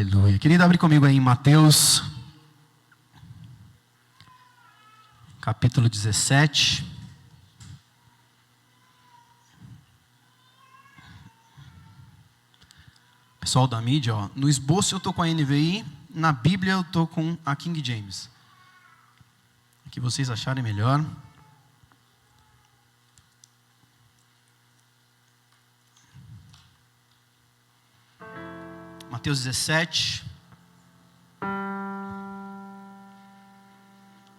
Aleluia. Querido, abre comigo aí em Mateus, capítulo 17. Pessoal da mídia, ó, no esboço eu estou com a NVI, na Bíblia eu estou com a King James. O que vocês acharem melhor. Mateus 17,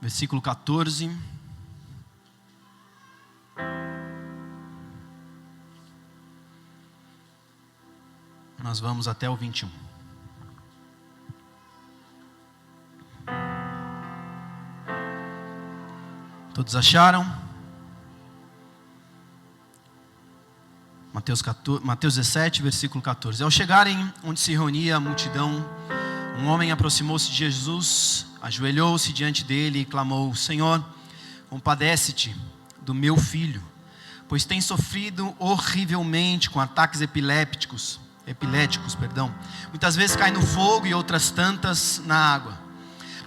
versículo 14. Nós vamos até o 21. Todos acharam? Mateus 17, versículo 14. Ao chegarem onde se reunia a multidão, um homem aproximou-se de Jesus, ajoelhou-se diante dele e clamou: Senhor, compadece-te do meu filho, pois tem sofrido horrivelmente com ataques epiléticos. Muitas vezes cai no fogo e outras tantas na água.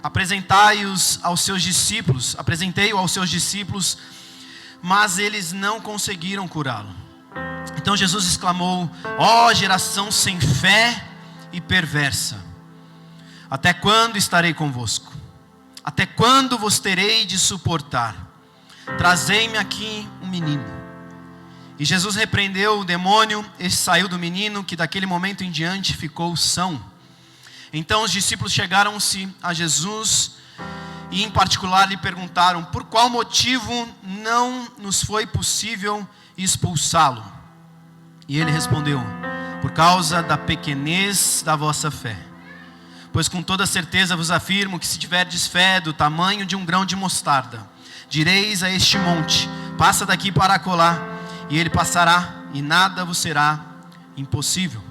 Apresentei-o aos seus discípulos, mas eles não conseguiram curá-lo. Então Jesus exclamou: ó geração sem fé e perversa, até quando estarei convosco? Até quando vos terei de suportar? Trazei-me aqui um menino. E Jesus repreendeu o demônio, este saiu do menino, que daquele momento em diante ficou são. Então os discípulos chegaram-se a Jesus e em particular lhe perguntaram: por qual motivo não nos foi possível expulsá-lo? E ele respondeu: por causa da pequenez da vossa fé. Pois com toda certeza vos afirmo que se tiverdes fé do tamanho de um grão de mostarda, direis a este monte: passa daqui para acolá, e ele passará, e nada vos será impossível.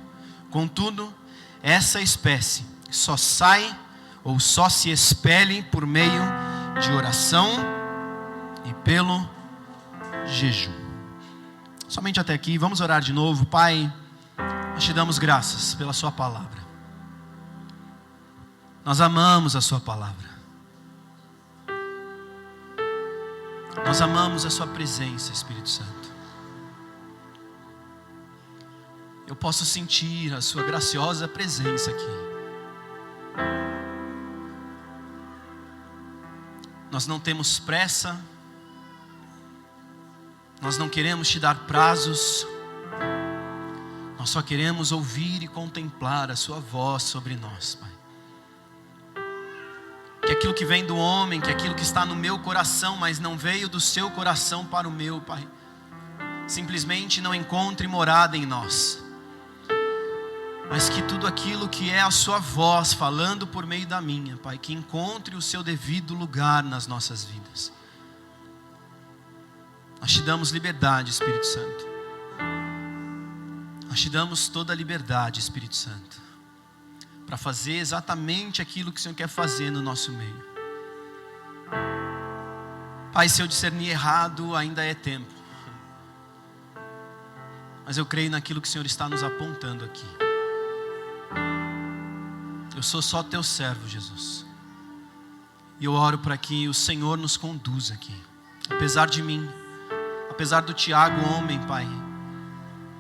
Contudo, essa espécie só sai ou só se expele por meio de oração e pelo jejum. Somente até aqui, vamos orar de novo. Pai, nós te damos graças pela sua palavra. Nós amamos a sua palavra. Nós amamos a sua presença, Espírito Santo. Eu posso sentir a sua graciosa presença aqui. Nós não temos pressa. Nós não queremos te dar prazos. Nós só queremos ouvir e contemplar a sua voz sobre nós, Pai. Que aquilo que vem do homem, que aquilo que está no meu coração, mas não veio do seu coração para o meu, Pai, simplesmente não encontre morada em nós. Mas que tudo aquilo que é a sua voz falando por meio da minha, Pai, que encontre o seu devido lugar nas nossas vidas. Nós te damos liberdade, Espírito Santo. Nós te damos toda a liberdade, Espírito Santo, para fazer exatamente aquilo que o Senhor quer fazer no nosso meio. Pai, se eu discernir errado, ainda é tempo. Mas eu creio naquilo que o Senhor está nos apontando aqui. Eu sou só teu servo, Jesus. E eu oro para que o Senhor nos conduza aqui. Apesar de mim, apesar do Tiago, homem, Pai,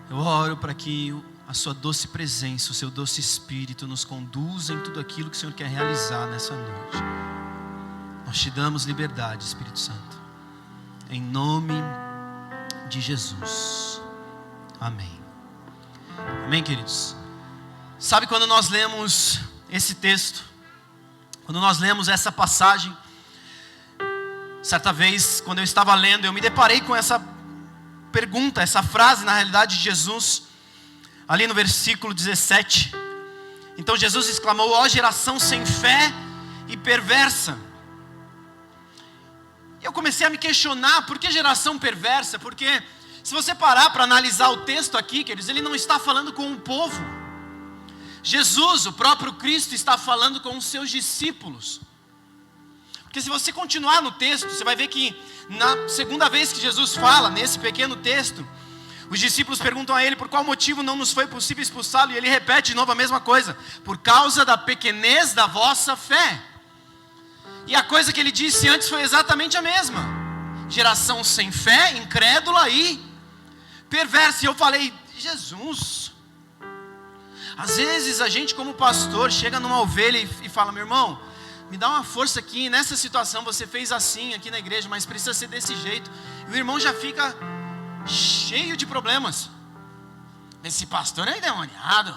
eu oro para que a sua doce presença, o seu doce Espírito nos conduza em tudo aquilo que o Senhor quer realizar nessa noite. Nós te damos liberdade, Espírito Santo. Em nome de Jesus. Amém. Amém, queridos? Sabe quando nós lemos esse texto, quando nós lemos essa passagem, certa vez, quando eu estava lendo, eu me deparei com essa pergunta, essa frase, na realidade, de Jesus, ali no versículo 17. Então Jesus exclamou: ó geração sem fé e perversa. E eu comecei a me questionar: por que geração perversa? Porque se você parar para analisar o texto aqui, queridos, ele não está falando com o povo. Jesus, o próprio Cristo, está falando com os seus discípulos. Porque se você continuar no texto, você vai ver que na segunda vez que Jesus fala, nesse pequeno texto, Os discípulos perguntam a ele por qual motivo não nos foi possível expulsá-lo, e ele repete de novo a mesma coisa: por causa da pequenez da vossa fé. E a coisa que ele disse antes foi exatamente a mesma: geração sem fé, incrédula e perversa. E eu falei: Jesus, às vezes a gente como pastor chega numa ovelha e fala: meu irmão, me dá uma força aqui, nessa situação você fez assim aqui na igreja, mas precisa ser desse jeito. E o irmão já fica cheio de problemas. Esse pastor é endemoniado.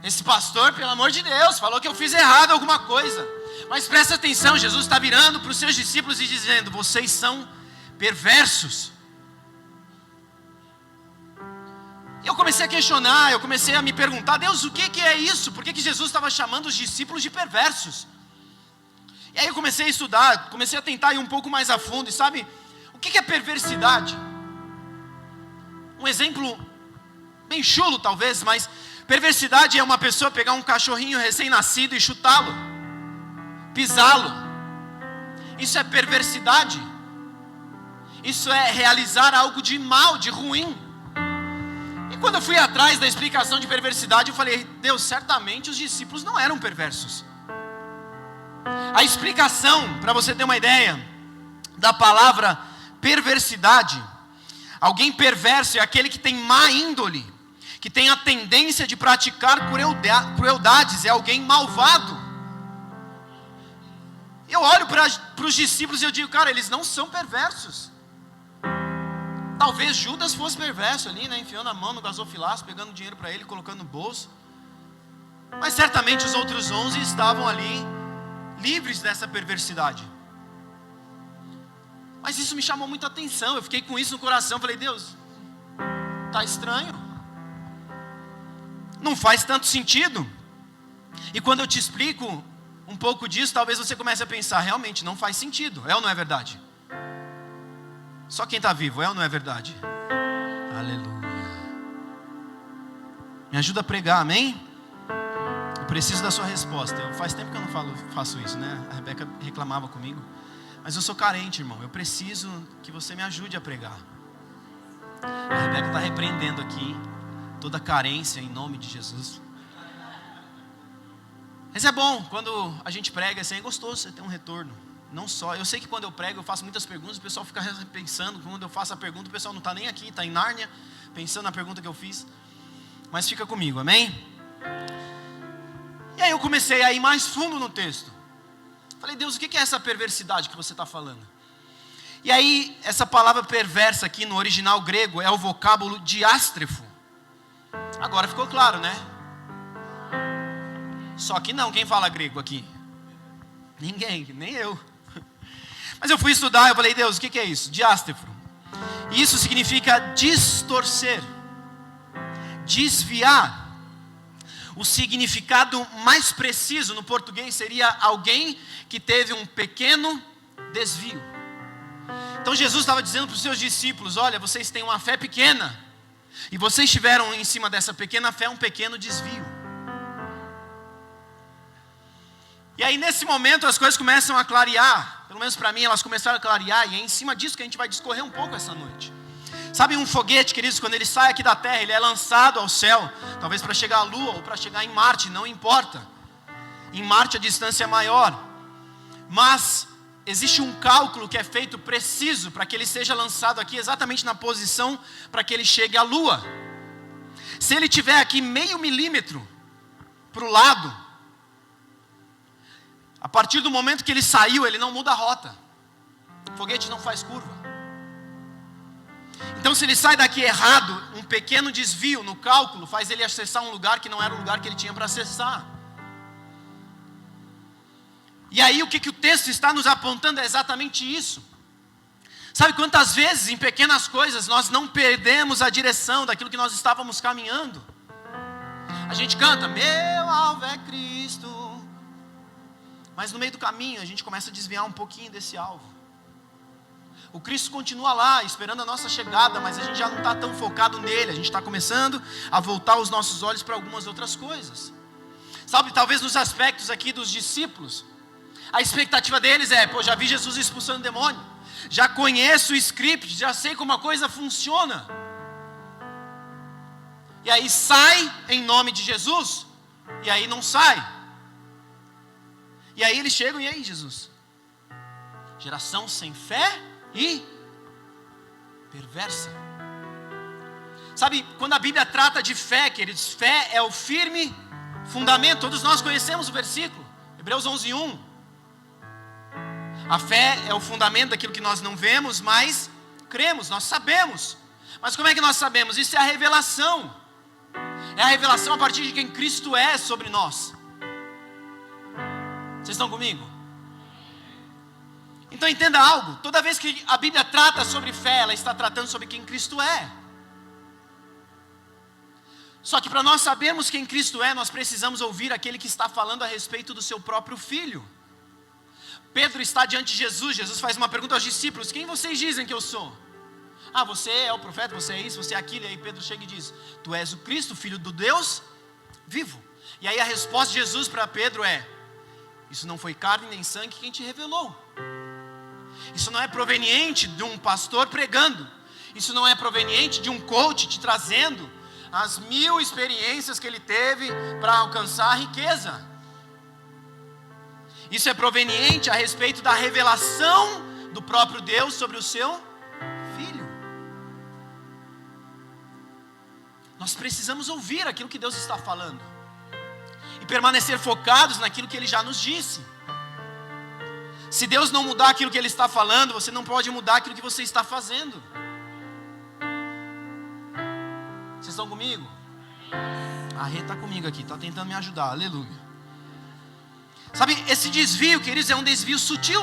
Esse pastor, pelo amor de Deus, falou que eu fiz errado alguma coisa. Mas presta atenção, Jesus está virando para os seus discípulos e dizendo: vocês são perversos. Eu comecei a questionar, eu comecei a me perguntar: Deus, o que é isso? Por que Jesus estava chamando os discípulos de perversos? E aí eu comecei a estudar, comecei a tentar ir um pouco mais a fundo. E sabe, o que é perversidade? Um exemplo bem chulo talvez, mas perversidade é uma pessoa pegar um cachorrinho recém-nascido e chutá-lo, pisá-lo. Isso é perversidade. Isso é realizar algo de mal, de ruim. E quando eu fui atrás da explicação de perversidade, eu falei: Deus, certamente os discípulos não eram perversos. A explicação, para você ter uma ideia, da palavra perversidade: alguém perverso é aquele que tem má índole, que tem a tendência de praticar crueldades, é alguém malvado. Eu olho para os discípulos e eu digo: cara, eles não são perversos. Talvez Judas fosse perverso ali, né? Enfiando a mão no gasofilaço, pegando dinheiro para ele, colocando no bolso. Mas certamente os outros 11 estavam ali, livres dessa perversidade. Mas isso me chamou muita atenção, eu fiquei com isso no coração. Falei: Deus, está estranho, não faz tanto sentido. E quando eu te explico um pouco disso, talvez você comece a pensar: realmente não faz sentido, é ou não é verdade? Só quem está vivo, é ou não é verdade? Aleluia. Me ajuda a pregar, amém? Eu preciso da sua resposta. Faz tempo que eu não faço isso, né? A Rebeca reclamava comigo. Mas eu sou carente, irmão. Eu preciso que você me ajude a pregar. A Rebeca está repreendendo aqui toda carência em nome de Jesus. Mas é bom, quando a gente prega assim, é gostoso você ter um retorno. Não só, eu sei que quando eu prego eu faço muitas perguntas, o pessoal fica pensando, quando eu faço a pergunta o pessoal não está nem aqui, está em Nárnia, pensando na pergunta que eu fiz. Mas fica comigo, amém? E aí eu comecei a ir mais fundo no texto. Falei: Deus, o que é essa perversidade que você está falando? E aí, essa palavra perversa aqui no original grego é o vocábulo diástrefo. Agora ficou claro, né? Só que não, quem fala grego aqui? Ninguém, nem eu. Mas eu fui estudar, eu falei: Deus, o que é isso? Diástrefo. Isso significa distorcer, desviar. O significado mais preciso no português seria alguém que teve um pequeno desvio. Então Jesus estava dizendo para os seus discípulos: olha, vocês têm uma fé pequena, e vocês tiveram em cima dessa pequena fé um pequeno desvio. E aí nesse momento as coisas começam a clarear. Pelo menos para mim elas começaram a clarear. E é em cima disso que a gente vai discorrer um pouco essa noite. Sabe um foguete, queridos, quando ele sai aqui da terra, ele é lançado ao céu, talvez para chegar à Lua ou para chegar em Marte, não importa. Em Marte a distância é maior. Mas existe um cálculo que é feito preciso para que ele seja lançado aqui exatamente na posição para que ele chegue à Lua. Se ele estiver aqui meio milímetro para o lado, a partir do momento que ele saiu, ele não muda a rota. O foguete não faz curva. Então se ele sai daqui errado, um pequeno desvio no cálculo faz ele acessar um lugar que não era o lugar que ele tinha para acessar. E aí o que o texto está nos apontando é exatamente isso. Sabe quantas vezes em pequenas coisas nós não perdemos a direção daquilo que nós estávamos caminhando? A gente canta: meu alvo é Cristo. Mas no meio do caminho a gente começa a desviar um pouquinho desse alvo. O Cristo continua lá, esperando a nossa chegada, mas a gente já não está tão focado nele. A gente está começando a voltar os nossos olhos para algumas outras coisas. Sabe, talvez nos aspectos aqui dos discípulos, a expectativa deles é: já vi Jesus expulsando demônio, já conheço o script, já sei como a coisa funciona. e aí sai em nome de Jesus, e aí não sai. E aí eles chegam, e aí Jesus? Geração sem fé e perversa. Sabe, quando a Bíblia trata de fé, queridos, fé é o firme fundamento. Todos nós conhecemos o versículo, Hebreus 11:1. A fé é o fundamento daquilo que nós não vemos, mas cremos, nós sabemos. Mas como é que nós sabemos? Isso é a revelação. É a revelação a partir de quem Cristo é sobre nós. Vocês estão comigo? Então entenda algo, toda vez que a Bíblia trata sobre fé, ela está tratando sobre quem Cristo é. Só que para nós sabermos quem Cristo é, nós precisamos ouvir aquele que está falando a respeito do seu próprio Filho. Pedro está diante de Jesus, Jesus faz uma pergunta aos discípulos: quem vocês dizem que eu sou? Ah, você é o profeta, você é isso, você é aquilo. E aí Pedro chega e diz: tu és o Cristo, Filho do Deus vivo. E aí a resposta de Jesus para Pedro é: isso não foi carne nem sangue quem te revelou. Isso não é proveniente de um pastor pregando. Isso não é proveniente de um coach te trazendo as 1000 experiências que ele teve para alcançar a riqueza. Isso é proveniente a respeito da revelação do próprio Deus sobre o seu Filho. Nós precisamos ouvir aquilo que Deus está falando e permanecer focados naquilo que Ele já nos disse. Se Deus não mudar aquilo que Ele está falando, você não pode mudar aquilo que você está fazendo. Vocês estão comigo? A Rê está comigo aqui, está tentando me ajudar, aleluia. Sabe, esse desvio, queridos, é um desvio sutil.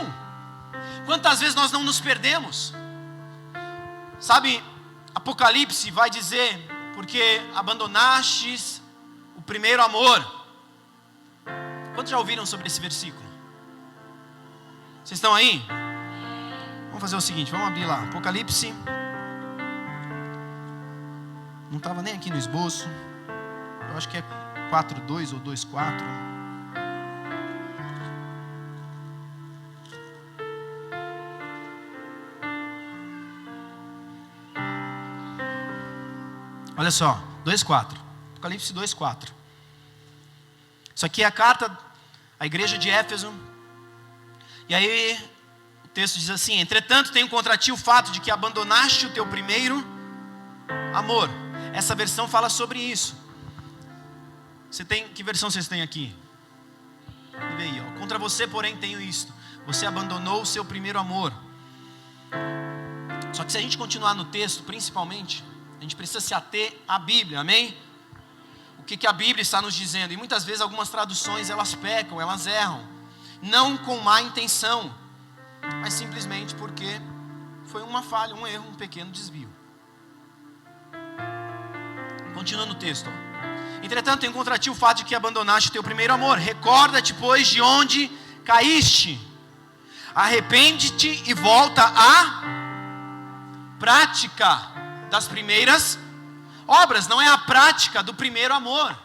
Quantas vezes nós não nos perdemos? Sabe, Apocalipse vai dizer: porque abandonastes o primeiro amor. Quantos já ouviram sobre esse versículo? Vocês estão aí? Vamos fazer o seguinte, vamos abrir lá, Apocalipse. Não estava nem aqui no esboço. Eu acho que é 4:2 ou 2:4. Olha só, 2:4. Apocalipse 2:4. Isso aqui é a carta à igreja de Éfeso. E aí o texto diz assim: entretanto tenho contra ti o fato de que abandonaste o teu primeiro amor. Essa versão fala sobre isso. Que versão vocês têm aqui? Vê aí, ó. Contra você, porém, tenho isto: você abandonou o seu primeiro amor. Só que se a gente continuar no texto, principalmente, a gente precisa se ater à Bíblia, amém? O que a Bíblia está nos dizendo? E muitas vezes algumas traduções elas pecam, elas erram. Não com má intenção, mas simplesmente porque foi uma falha, um erro, um pequeno desvio. Continuando o texto, ó. Entretanto, tenho contra ti o fato de que abandonaste o teu primeiro amor. Recorda-te, pois, de onde caíste. Arrepende-te e volta à prática das primeiras obras. Não é a prática do primeiro amor.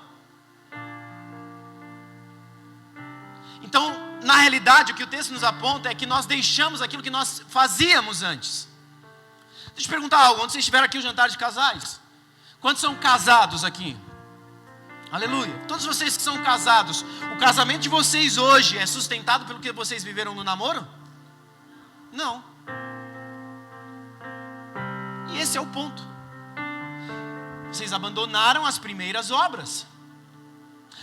Então, na realidade, o que o texto nos aponta é que nós deixamos aquilo que nós fazíamos antes. Deixa eu te perguntar algo. Onde vocês estiveram aqui o jantar de casais? Quantos são casados aqui? Aleluia. Todos vocês que são casados, o casamento de vocês hoje é sustentado pelo que vocês viveram no namoro? Não. E esse é o ponto. Vocês abandonaram as primeiras obras.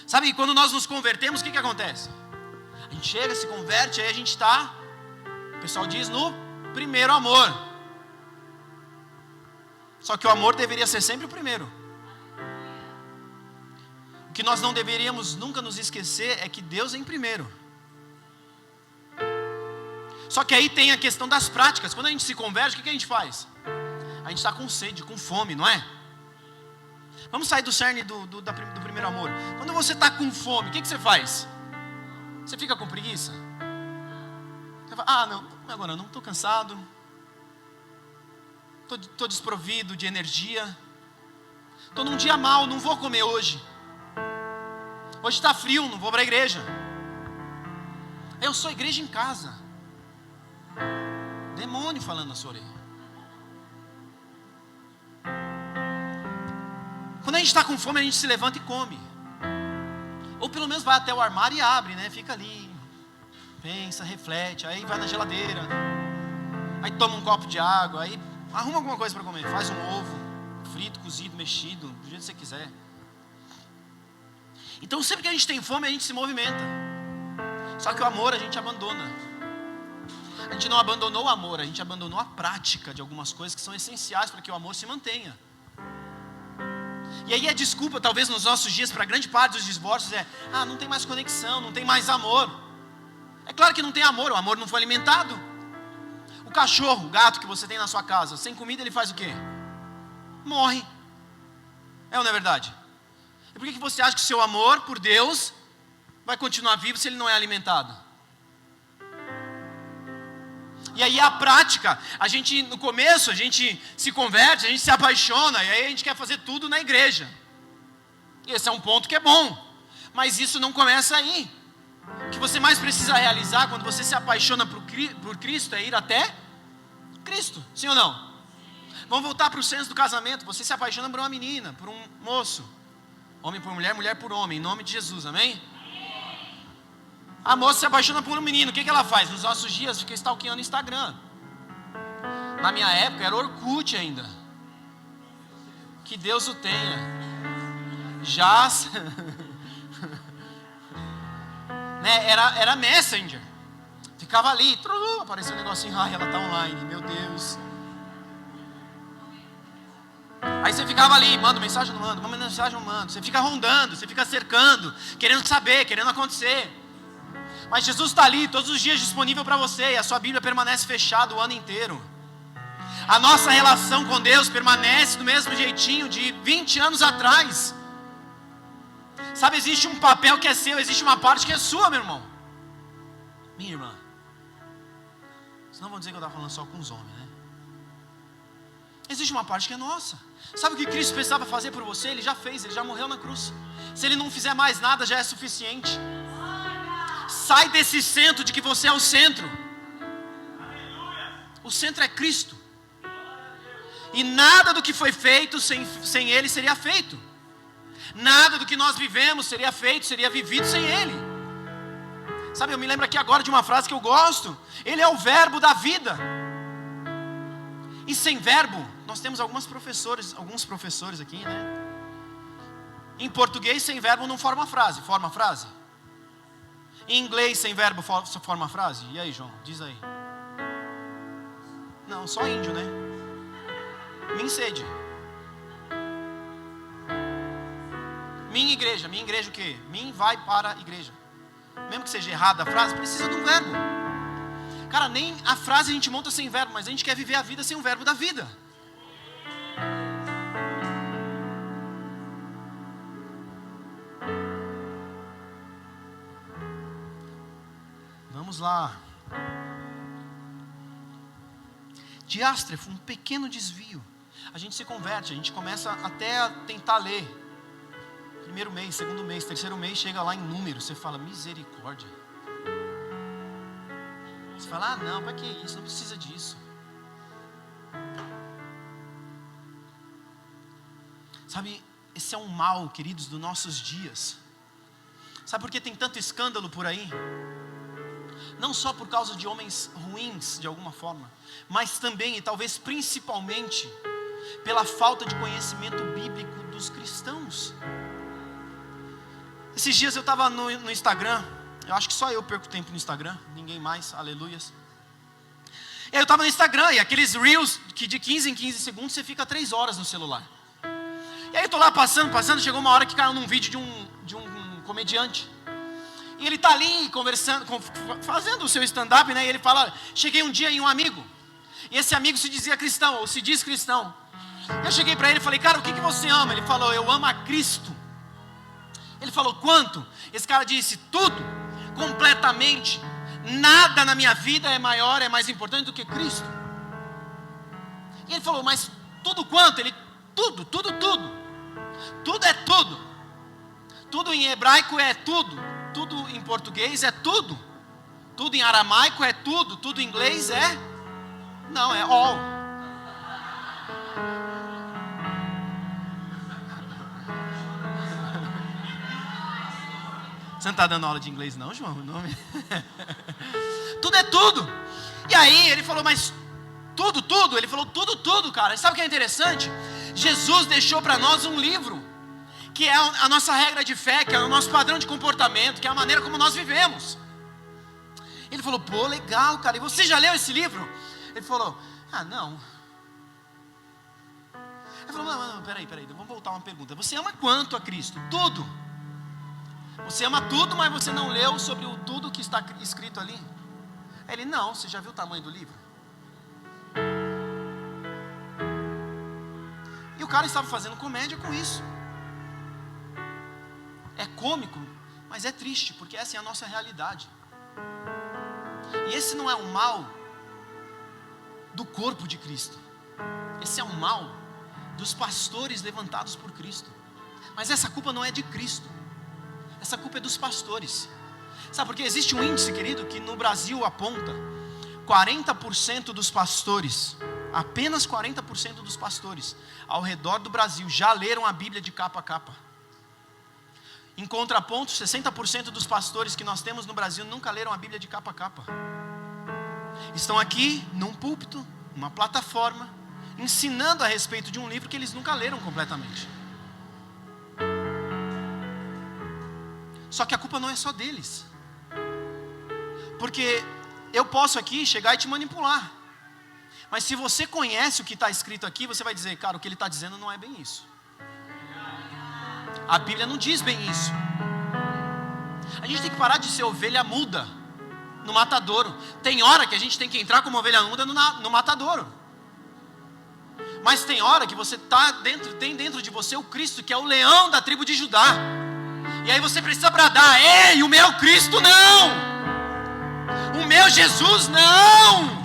Sabe, quando nós nos convertemos, o que acontece? A gente chega, se converte, aí a gente está, o pessoal diz, no primeiro amor. Só que o amor deveria ser sempre o primeiro. O que nós não deveríamos nunca nos esquecer é que Deus é em primeiro. Só que aí tem a questão das práticas. Quando a gente se converte, o que a gente faz? A gente está com sede, com fome, não é? Vamos sair do cerne do primeiro amor. Quando você está com fome, o que você faz? Você fica com preguiça? Você fala, não, agora não, estou cansado. Estou desprovido de energia. Estou num dia mau, não vou comer hoje. Hoje está frio, não vou para a igreja. Eu sou igreja em casa. Demônio falando na sua orelha. Quando a gente está com fome, a gente se levanta e come. Ou pelo menos vai até o armário e abre, né? Fica ali, pensa, reflete, aí vai na geladeira, aí toma um copo de água, aí arruma alguma coisa para comer, faz um ovo, frito, cozido, mexido, do jeito que você quiser. Então sempre que a gente tem fome, a gente se movimenta. Só que o amor a gente abandona. A gente não abandonou o amor, a gente abandonou a prática de algumas coisas que são essenciais para que o amor se mantenha. E aí a desculpa, talvez nos nossos dias, para grande parte dos divórcios não tem mais conexão, não tem mais amor. É claro que não tem amor, o amor não foi alimentado. O cachorro, o gato que você tem na sua casa, sem comida ele faz o quê? Morre. É ou não é verdade? E por que você acha que o seu amor por Deus vai continuar vivo se ele não é alimentado? E aí a prática, no começo a gente se converte, a gente se apaixona, e aí a gente quer fazer tudo na igreja. Esse é um ponto que é bom, mas isso não começa aí. O que você mais precisa realizar quando você se apaixona por Cristo é ir até Cristo, sim ou não? Vamos voltar para o senso do casamento. Você se apaixona por uma menina, por um moço, homem por mulher, mulher por homem, em nome de Jesus, amém? A moça se apaixona por um menino, o que ela faz? Nos nossos dias fica stalkeando o Instagram. Na minha época era Orkut ainda. Que Deus o tenha. Já né? Era Messenger. Ficava ali, aparecia um negocinho, ela está online, meu Deus. Aí você ficava ali, manda mensagem, não manda, manda mensagem, não manda. Você fica rondando, você fica cercando, querendo saber, querendo acontecer. Mas Jesus está ali, todos os dias disponível para você, e a sua Bíblia permanece fechada o ano inteiro. A nossa relação com Deus permanece do mesmo jeitinho de 20 anos atrás. Sabe, existe um papel que é seu, existe uma parte que é sua, meu irmão. Minha irmã. Senão vão dizer que eu estava falando só com os homens, né? Existe uma parte que é nossa. Sabe o que Cristo precisava fazer por você? Ele já fez, ele já morreu na cruz. Se ele não fizer mais nada, já é suficiente. Sai desse centro de que você é o centro. O centro é Cristo. E nada do que foi feito sem Ele seria feito. Nada do que nós vivemos seria feito, seria vivido sem Ele. Sabe, eu me lembro aqui agora de uma frase que eu gosto. Ele é o verbo da vida. E sem verbo, nós temos alguns professores aqui, né? Em português, sem verbo não forma frase. Forma frase? Em inglês, sem verbo, forma frase? E aí, João? Diz aí. Não, só índio, né? Minha sede. Minha igreja o quê? Mim vai para a igreja. Mesmo que seja errada a frase, precisa de um verbo. Cara, nem a frase a gente monta sem verbo, mas a gente quer viver a vida sem o verbo da vida. Vamos lá. Diástrefo, um pequeno desvio. A gente se converte, a gente começa até a tentar ler. Primeiro mês, segundo mês, terceiro mês, chega lá em número. Você fala, misericórdia. Você fala, não, para que isso? Não precisa disso. Sabe, esse é um mal, queridos, dos nossos dias. Sabe por que tem tanto escândalo por aí? Não só por causa de homens ruins, de alguma forma, mas também, e talvez principalmente, pela falta de conhecimento bíblico dos cristãos. Esses dias eu estava no Instagram. Eu acho que só eu perco tempo no Instagram, ninguém mais, aleluias. E aí eu estava no Instagram, e aqueles Reels que de 15 em 15 segundos você fica 3 horas no celular. E aí eu estou lá passando, chegou uma hora que caiu num vídeo de um comediante. E ele está ali conversando, fazendo o seu stand-up, né? E ele fala, cheguei um dia em um amigo. E esse amigo se dizia cristão, ou se diz cristão. Eu cheguei para ele e falei, cara, o que você ama? Ele falou, eu amo a Cristo. Ele falou, quanto? Esse cara disse, tudo, completamente. Nada na minha vida é maior, é mais importante do que Cristo. E ele falou, mas tudo quanto? Ele, tudo. Tudo é tudo. Tudo em hebraico é tudo. Tudo em português é tudo. Tudo em aramaico é tudo. Tudo em inglês é... Não, é all. Você não está dando aula de inglês não, João? Não. Tudo é tudo. E aí ele falou, mas tudo? Ele falou tudo, cara. E sabe o que é interessante? Jesus deixou para nós um livro, que é a nossa regra de fé, que é o nosso padrão de comportamento, que é a maneira como nós vivemos. Ele falou, pô, legal, cara. E você já leu esse livro? Ele falou, não. Ele falou, não, peraí, vamos voltar uma pergunta. Você ama quanto a Cristo? Tudo. Você ama tudo, mas você não leu sobre o tudo que está escrito ali? Aí ele, não, você já viu o tamanho do livro? E o cara estava fazendo comédia com isso. É cômico, mas é triste, porque essa é a nossa realidade. E esse não é o mal do corpo de Cristo. Esse é o mal dos pastores levantados por Cristo. Mas essa culpa não é de Cristo. Essa culpa é dos pastores. Sabe por quê? Existe um índice, querido, que no Brasil aponta 40% dos pastores, apenas 40% dos pastores ao redor do Brasil já leram a Bíblia de capa a capa. Em contraponto, 60% dos pastores que nós temos no Brasil nunca leram a Bíblia de capa a capa. Estão aqui num púlpito, numa plataforma, ensinando a respeito de um livro que eles nunca leram completamente. Só que a culpa não é só deles. Porque eu posso aqui chegar e te manipular. Mas se você conhece o que está escrito aqui, você vai dizer, cara, o que ele está dizendo não é bem isso. A Bíblia não diz bem isso. A gente tem que parar de ser ovelha muda no matadouro. Tem hora que a gente tem que entrar como ovelha muda no matadouro. Mas tem hora que você tem dentro de você o Cristo, que é o leão da tribo de Judá. E aí você precisa bradar, ei, o meu Cristo não! O meu Jesus não!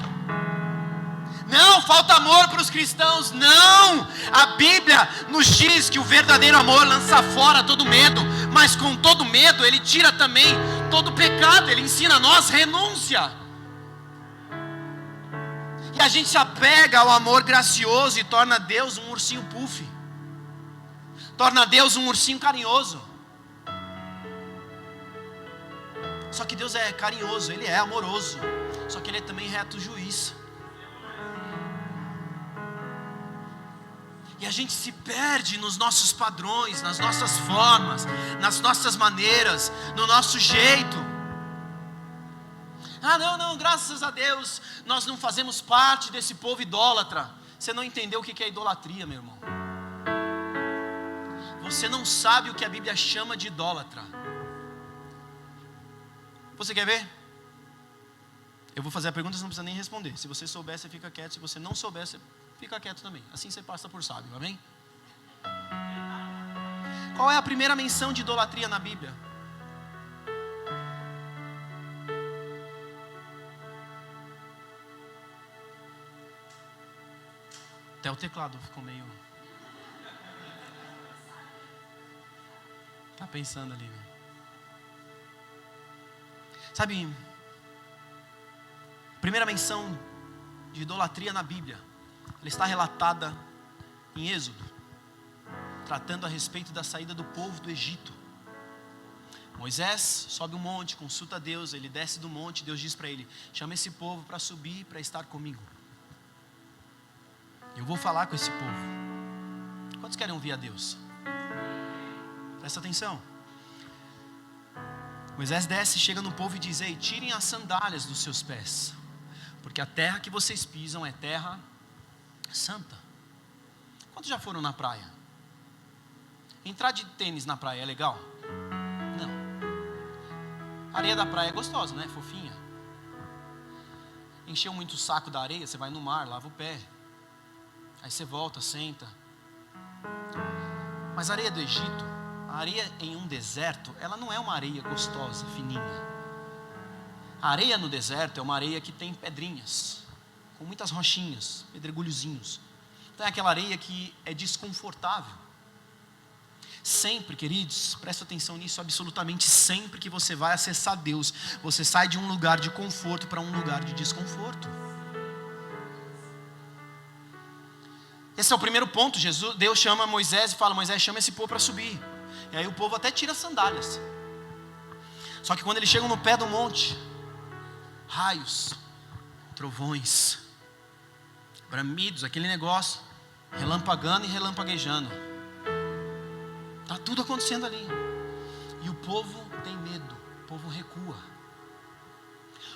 Não, falta amor para os cristãos, não! A Bíblia nos diz que o verdadeiro amor lança fora todo medo, mas com todo medo ele tira também todo pecado, ele ensina a nós renúncia. E a gente se apega ao amor gracioso e torna Deus um ursinho puff, torna Deus um ursinho carinhoso. Só que Deus é carinhoso, Ele é amoroso, só que Ele é também reto juiz. E a gente se perde nos nossos padrões, nas nossas formas, nas nossas maneiras, no nosso jeito. Não, graças a Deus, nós não fazemos parte desse povo idólatra. Você não entendeu o que é idolatria, meu irmão. Você não sabe o que a Bíblia chama de idólatra. Você quer ver? Eu vou fazer a pergunta, você não precisa nem responder. Se você souber, você fica quieto. Se você não souber, você fica quieto também. Assim você passa por sábio, amém? Qual é a primeira menção de idolatria na Bíblia? Até o teclado ficou meio... Tá pensando ali, né? Sabe, a primeira menção de idolatria na Bíblia, ela está relatada em Êxodo, tratando a respeito da saída do povo do Egito. Moisés sobe um monte, consulta a Deus, ele desce do monte, Deus diz para ele, chama esse povo para subir, para estar comigo. Eu vou falar com esse povo. Quantos querem ouvir a Deus? Presta atenção. Moisés desce, chega no povo e diz, ei, tirem as sandálias dos seus pés, porque a terra que vocês pisam é terra santa. Quantos já foram na praia? Entrar de tênis na praia é legal? Não. A areia da praia é gostosa, né? Fofinha. Encheu muito o saco da areia, você vai no mar, lava o pé. Aí você volta, senta. Mas a areia do Egito, a areia em um deserto, ela não é uma areia gostosa, fininha. A areia no deserto é uma areia que tem pedrinhas, com muitas rochinhas, pedregulhozinhos. Então é aquela areia que é desconfortável. Sempre, queridos, presta atenção nisso, absolutamente sempre que você vai acessar Deus, você sai de um lugar de conforto para um lugar de desconforto. Esse é o primeiro ponto. Deus chama Moisés e fala, Moisés, chama esse povo para subir. E aí o povo até tira as sandálias. Só que quando eles chegam no pé do monte, raios, trovões, bramidos, aquele negócio, relampagando e relampaguejando. Está tudo acontecendo ali. E o povo tem medo, o povo recua.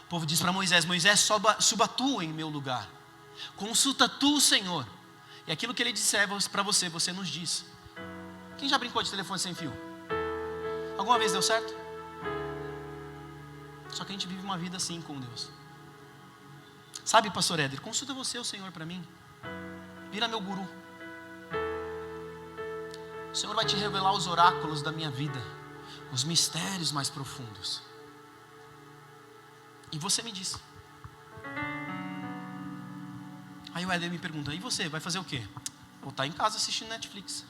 O povo diz para Moisés: Moisés, suba tu em meu lugar. Consulta tu o Senhor. E aquilo que ele disser para você, você nos diz. Quem já brincou de telefone sem fio? Alguma vez deu certo? Só que a gente vive uma vida assim com Deus. Sabe, pastor Éder, consulta você o Senhor para mim. Vira meu guru. O Senhor vai te revelar os oráculos da minha vida, os mistérios mais profundos. E você me diz. Aí o Éder me pergunta: e você, vai fazer o quê? Vou estar em casa assistindo Netflix.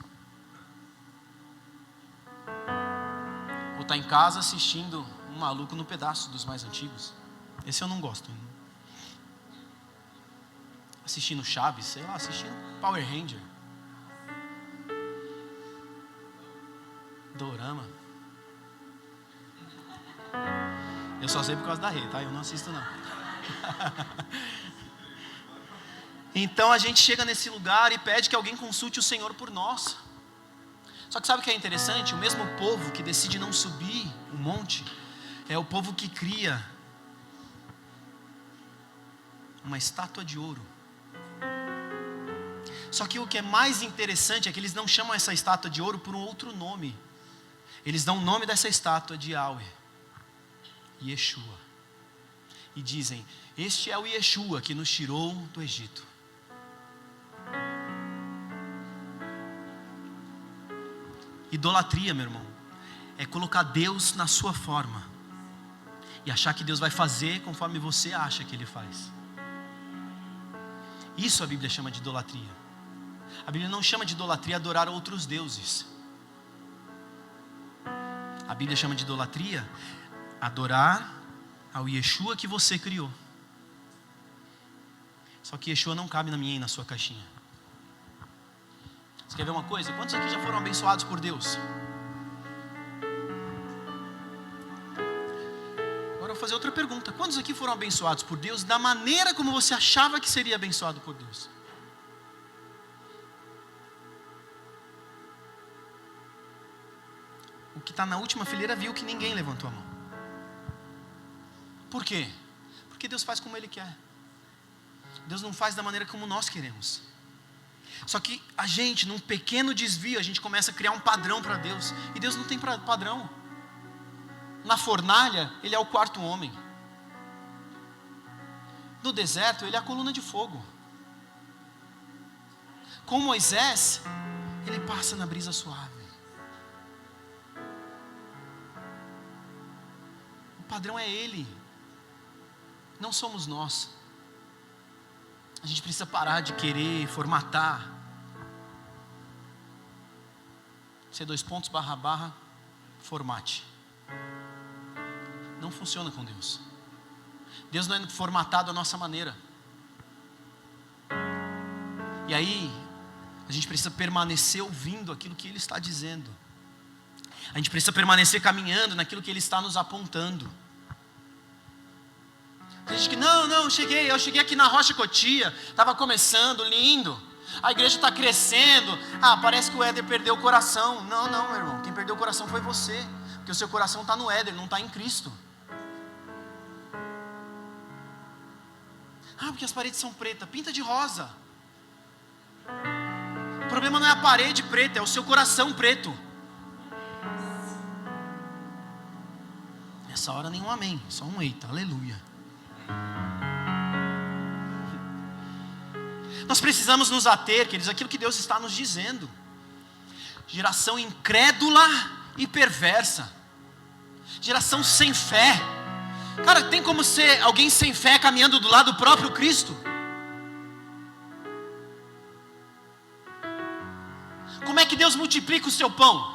Vou estar em casa assistindo Um Maluco no Pedaço, dos mais antigos. Esse eu não gosto. Assistindo Chaves, sei lá, assistindo Power Ranger. Dorama. Eu só sei por causa da Rê, tá? Eu não assisto não. Então a gente chega nesse lugar e pede que alguém consulte o Senhor por nós. Só que sabe o que é interessante? O mesmo povo que decide não subir o monte é o povo que cria uma estátua de ouro. Só que o que é mais interessante é que eles não chamam essa estátua de ouro por um outro nome. Eles dão o nome dessa estátua de Yahweh, Yeshua. E dizem: este é o Yeshua que nos tirou do Egito. Idolatria, meu irmão, é colocar Deus na sua forma e achar que Deus vai fazer conforme você acha que Ele faz. Isso a Bíblia chama de idolatria. A Bíblia não chama de idolatria adorar outros deuses. A Bíblia chama de idolatria adorar ao Yeshua que você criou. Só que Yeshua não cabe na minha e na sua caixinha. Você quer ver uma coisa? Quantos aqui já foram abençoados por Deus? Agora eu vou fazer outra pergunta. Quantos aqui foram abençoados por Deus da maneira como você achava que seria abençoado por Deus? O que está na última fileira viu que ninguém levantou a mão. Por quê? Porque Deus faz como Ele quer. Deus não faz da maneira como nós queremos. Só que a gente, num pequeno desvio, a gente começa a criar um padrão para Deus. E Deus não tem padrão. Na fornalha, Ele é o quarto homem. No deserto, Ele é a coluna de fogo. Com Moisés, Ele passa na brisa suave. O padrão é Ele, não somos nós. A gente precisa parar de querer formatar. C2 / formate. Não funciona com Deus. Deus não é formatado à nossa maneira. E aí, a gente precisa permanecer ouvindo aquilo que Ele está dizendo. A gente precisa permanecer caminhando naquilo que Ele está nos apontando. Tem gente que, eu cheguei aqui na Rocha Cotia, estava começando, lindo, a igreja está crescendo, parece que o Éder perdeu o coração. Não, meu irmão, quem perdeu o coração foi você, porque o seu coração está no Éder, não está em Cristo. Porque as paredes são pretas, pinta de rosa. O problema não é a parede preta, é o seu coração preto. Nessa hora nenhum amém, só um eita, aleluia. Nós precisamos nos ater, queridos, aquilo que Deus está nos dizendo. Geração incrédula e perversa. Geração sem fé. Cara, tem como ser alguém sem fé caminhando do lado do próprio Cristo? Como é que Deus multiplica o seu pão?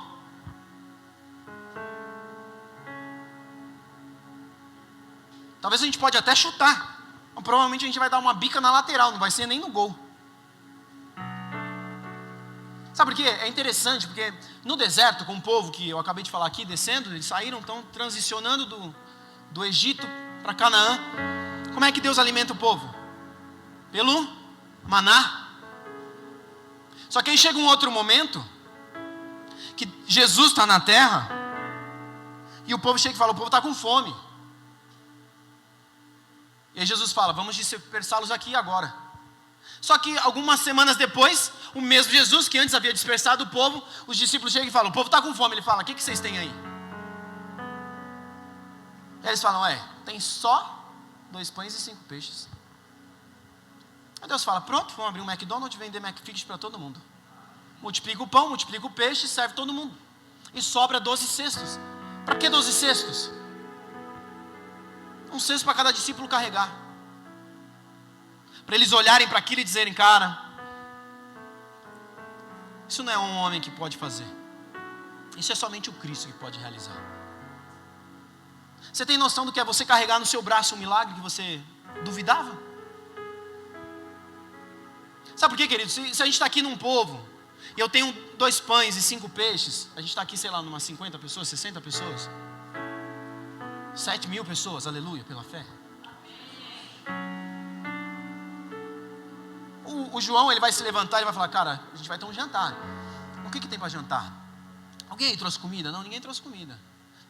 Talvez a gente pode até chutar, mas provavelmente a gente vai dar uma bica na lateral, não vai ser nem no gol. Sabe por quê? É interessante, porque no deserto, com o povo que eu acabei de falar aqui, descendo, eles saíram, estão transicionando do Egito para Canaã. Como é que Deus alimenta o povo? Pelo maná. Só que aí chega um outro momento, que Jesus está na terra, e o povo chega e fala, o povo está com fome. E aí Jesus fala, vamos dispersá-los aqui agora. Só que algumas semanas depois, o mesmo Jesus que antes havia dispersado o povo, os discípulos chegam e falam, o povo está com fome. Ele fala, o que vocês têm aí? Aí eles falam, tem só 2 pães e 5 peixes. Aí Deus fala, pronto, vamos abrir um McDonald's e vender McFish para todo mundo. Multiplica o pão, multiplica o peixe e serve todo mundo. E sobra 12 cestos. Para que 12 cestos? Um cesto para cada discípulo carregar. Para eles olharem para aquilo e dizerem, cara, isso não é um homem que pode fazer. Isso é somente o Cristo que pode realizar. Você tem noção do que é você carregar no seu braço um milagre que você duvidava? Sabe por quê, querido? Se a gente está aqui num povo, e eu tenho 2 pães e 5 peixes, a gente está aqui, sei lá, umas 50 pessoas, 60 pessoas, 7.000 pessoas, aleluia, pela fé. O João, ele vai se levantar e vai falar, cara, a gente vai ter um jantar. O que tem para jantar? Alguém aí trouxe comida? Não, ninguém trouxe comida.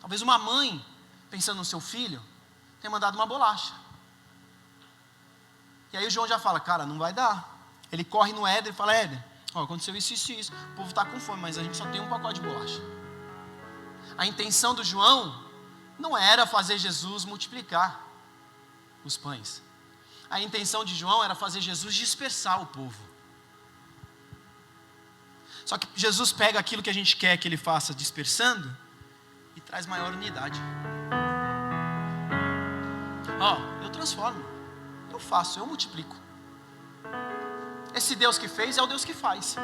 Talvez uma mãe, pensando no seu filho, tenha mandado uma bolacha. E aí o João já fala, cara, não vai dar. Ele corre no Éder e fala, Éder, aconteceu isso, isso e isso. O povo está com fome, mas a gente só tem um pacote de bolacha. A intenção do João não era fazer Jesus multiplicar os pães. A intenção de João era fazer Jesus dispersar o povo. Só que Jesus pega aquilo que a gente quer que ele faça dispersando e traz maior unidade. Eu transformo, eu faço, eu multiplico. Esse Deus que fez é o Deus que faz.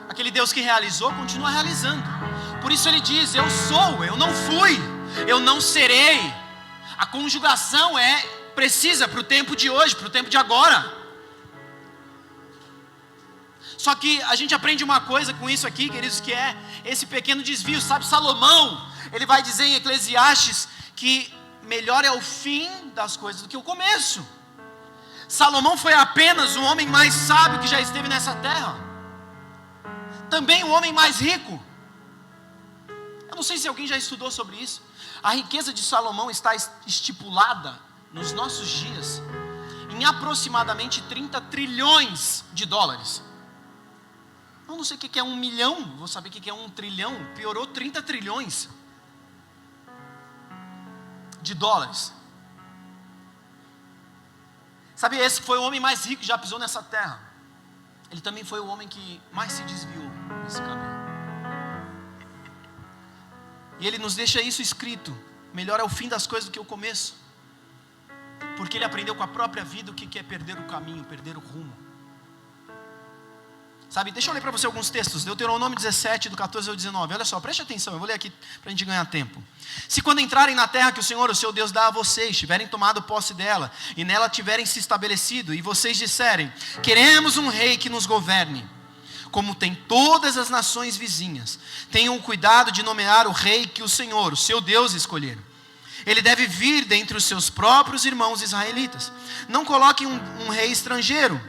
Aquele Deus que realizou, continua realizando. Por isso ele diz, eu sou, eu não fui, eu não serei. A conjugação precisa para o tempo de hoje, para o tempo de agora. Só que a gente aprende uma coisa com isso aqui, queridos, que é esse pequeno desvio. Sabe, Salomão, ele vai dizer em Eclesiastes que melhor é o fim das coisas do que o começo. Salomão foi apenas o homem mais sábio que já esteve nessa terra. Também o homem mais rico. Eu não sei se alguém já estudou sobre isso. A riqueza de Salomão está estipulada nos nossos dias em aproximadamente 30 trilhões de dólares. Eu não sei o que é 1 milhão, vou saber o que é 1 trilhão. Piorou 30 trilhões de dólares. Sabe, esse foi o homem mais rico que já pisou nessa terra. Ele também foi o homem que mais se desviou nesse caminho. E ele nos deixa isso escrito. Melhor é o fim das coisas do que o começo. Porque ele aprendeu com a própria vida o que é perder o caminho, perder o rumo. Sabe, deixa eu ler para você alguns textos. Deuteronômio 17, do 14 ao 19. Olha só, preste atenção, eu vou ler aqui para a gente ganhar tempo. Se quando entrarem na terra que o Senhor, o seu Deus, dá a vocês, tiverem tomado posse dela, e nela tiverem se estabelecido, e vocês disserem, queremos um rei que nos governe, como tem todas as nações vizinhas, tenham o cuidado de nomear o rei que o Senhor, o seu Deus, escolher. Ele deve vir dentre os seus próprios irmãos israelitas. Não coloquem um rei estrangeiro,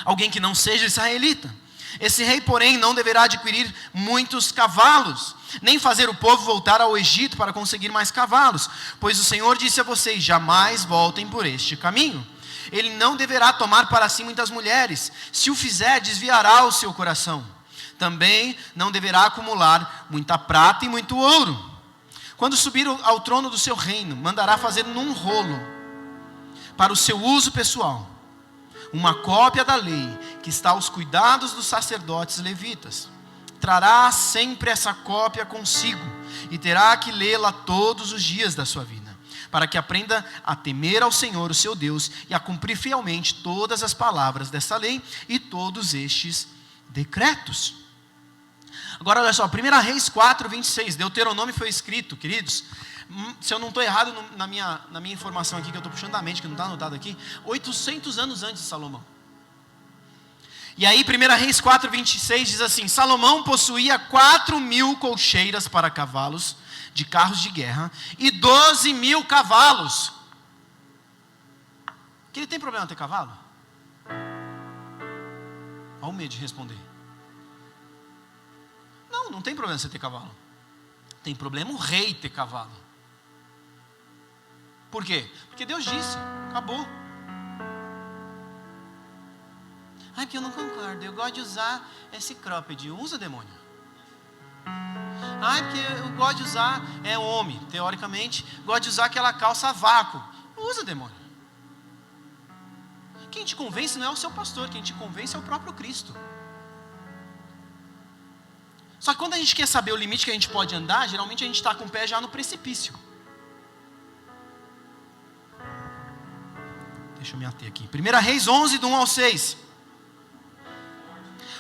alguém que não seja israelita. Esse rei, porém, não deverá adquirir muitos cavalos, nem fazer o povo voltar ao Egito para conseguir mais cavalos, pois o Senhor disse a vocês, jamais voltem por este caminho. Ele não deverá tomar para si muitas mulheres, se o fizer, desviará o seu coração. Também não deverá acumular muita prata e muito ouro. Quando subir ao trono do seu reino, mandará fazer num rolo, para o seu uso pessoal, uma cópia da lei que está aos cuidados dos sacerdotes levitas. Trará sempre essa cópia consigo e terá que lê-la todos os dias da sua vida, para que aprenda a temer ao Senhor, o seu Deus, e a cumprir fielmente todas as palavras dessa lei e todos estes decretos. Agora olha só, 1 Reis 4, 26, Deuteronômio foi escrito, queridos, se eu não estou errado na minha informação aqui, que eu estou puxando da mente, que não está anotado aqui, 800 anos antes de Salomão. E aí 1 Reis 4:26 diz assim: Salomão possuía 4.000 colcheiras para cavalos de carros de guerra e 12.000 cavalos. Que ele tem problema ter cavalo? Olha o medo de responder. Não tem problema você ter cavalo. Tem problema o rei ter cavalo. Por quê? Porque Deus disse, acabou. Ai, porque eu não concordo, eu gosto de usar esse cropped. Usa, demônio. Ai, porque eu gosto de usar, homem, teoricamente, gosta de usar aquela calça a vácuo. Usa, demônio. Quem te convence não é o seu pastor, quem te convence é o próprio Cristo. Só que quando a gente quer saber o limite que a gente pode andar, geralmente a gente está com o pé já no precipício. Deixa eu me ater aqui. 1 Reis 11, do 1 ao 6.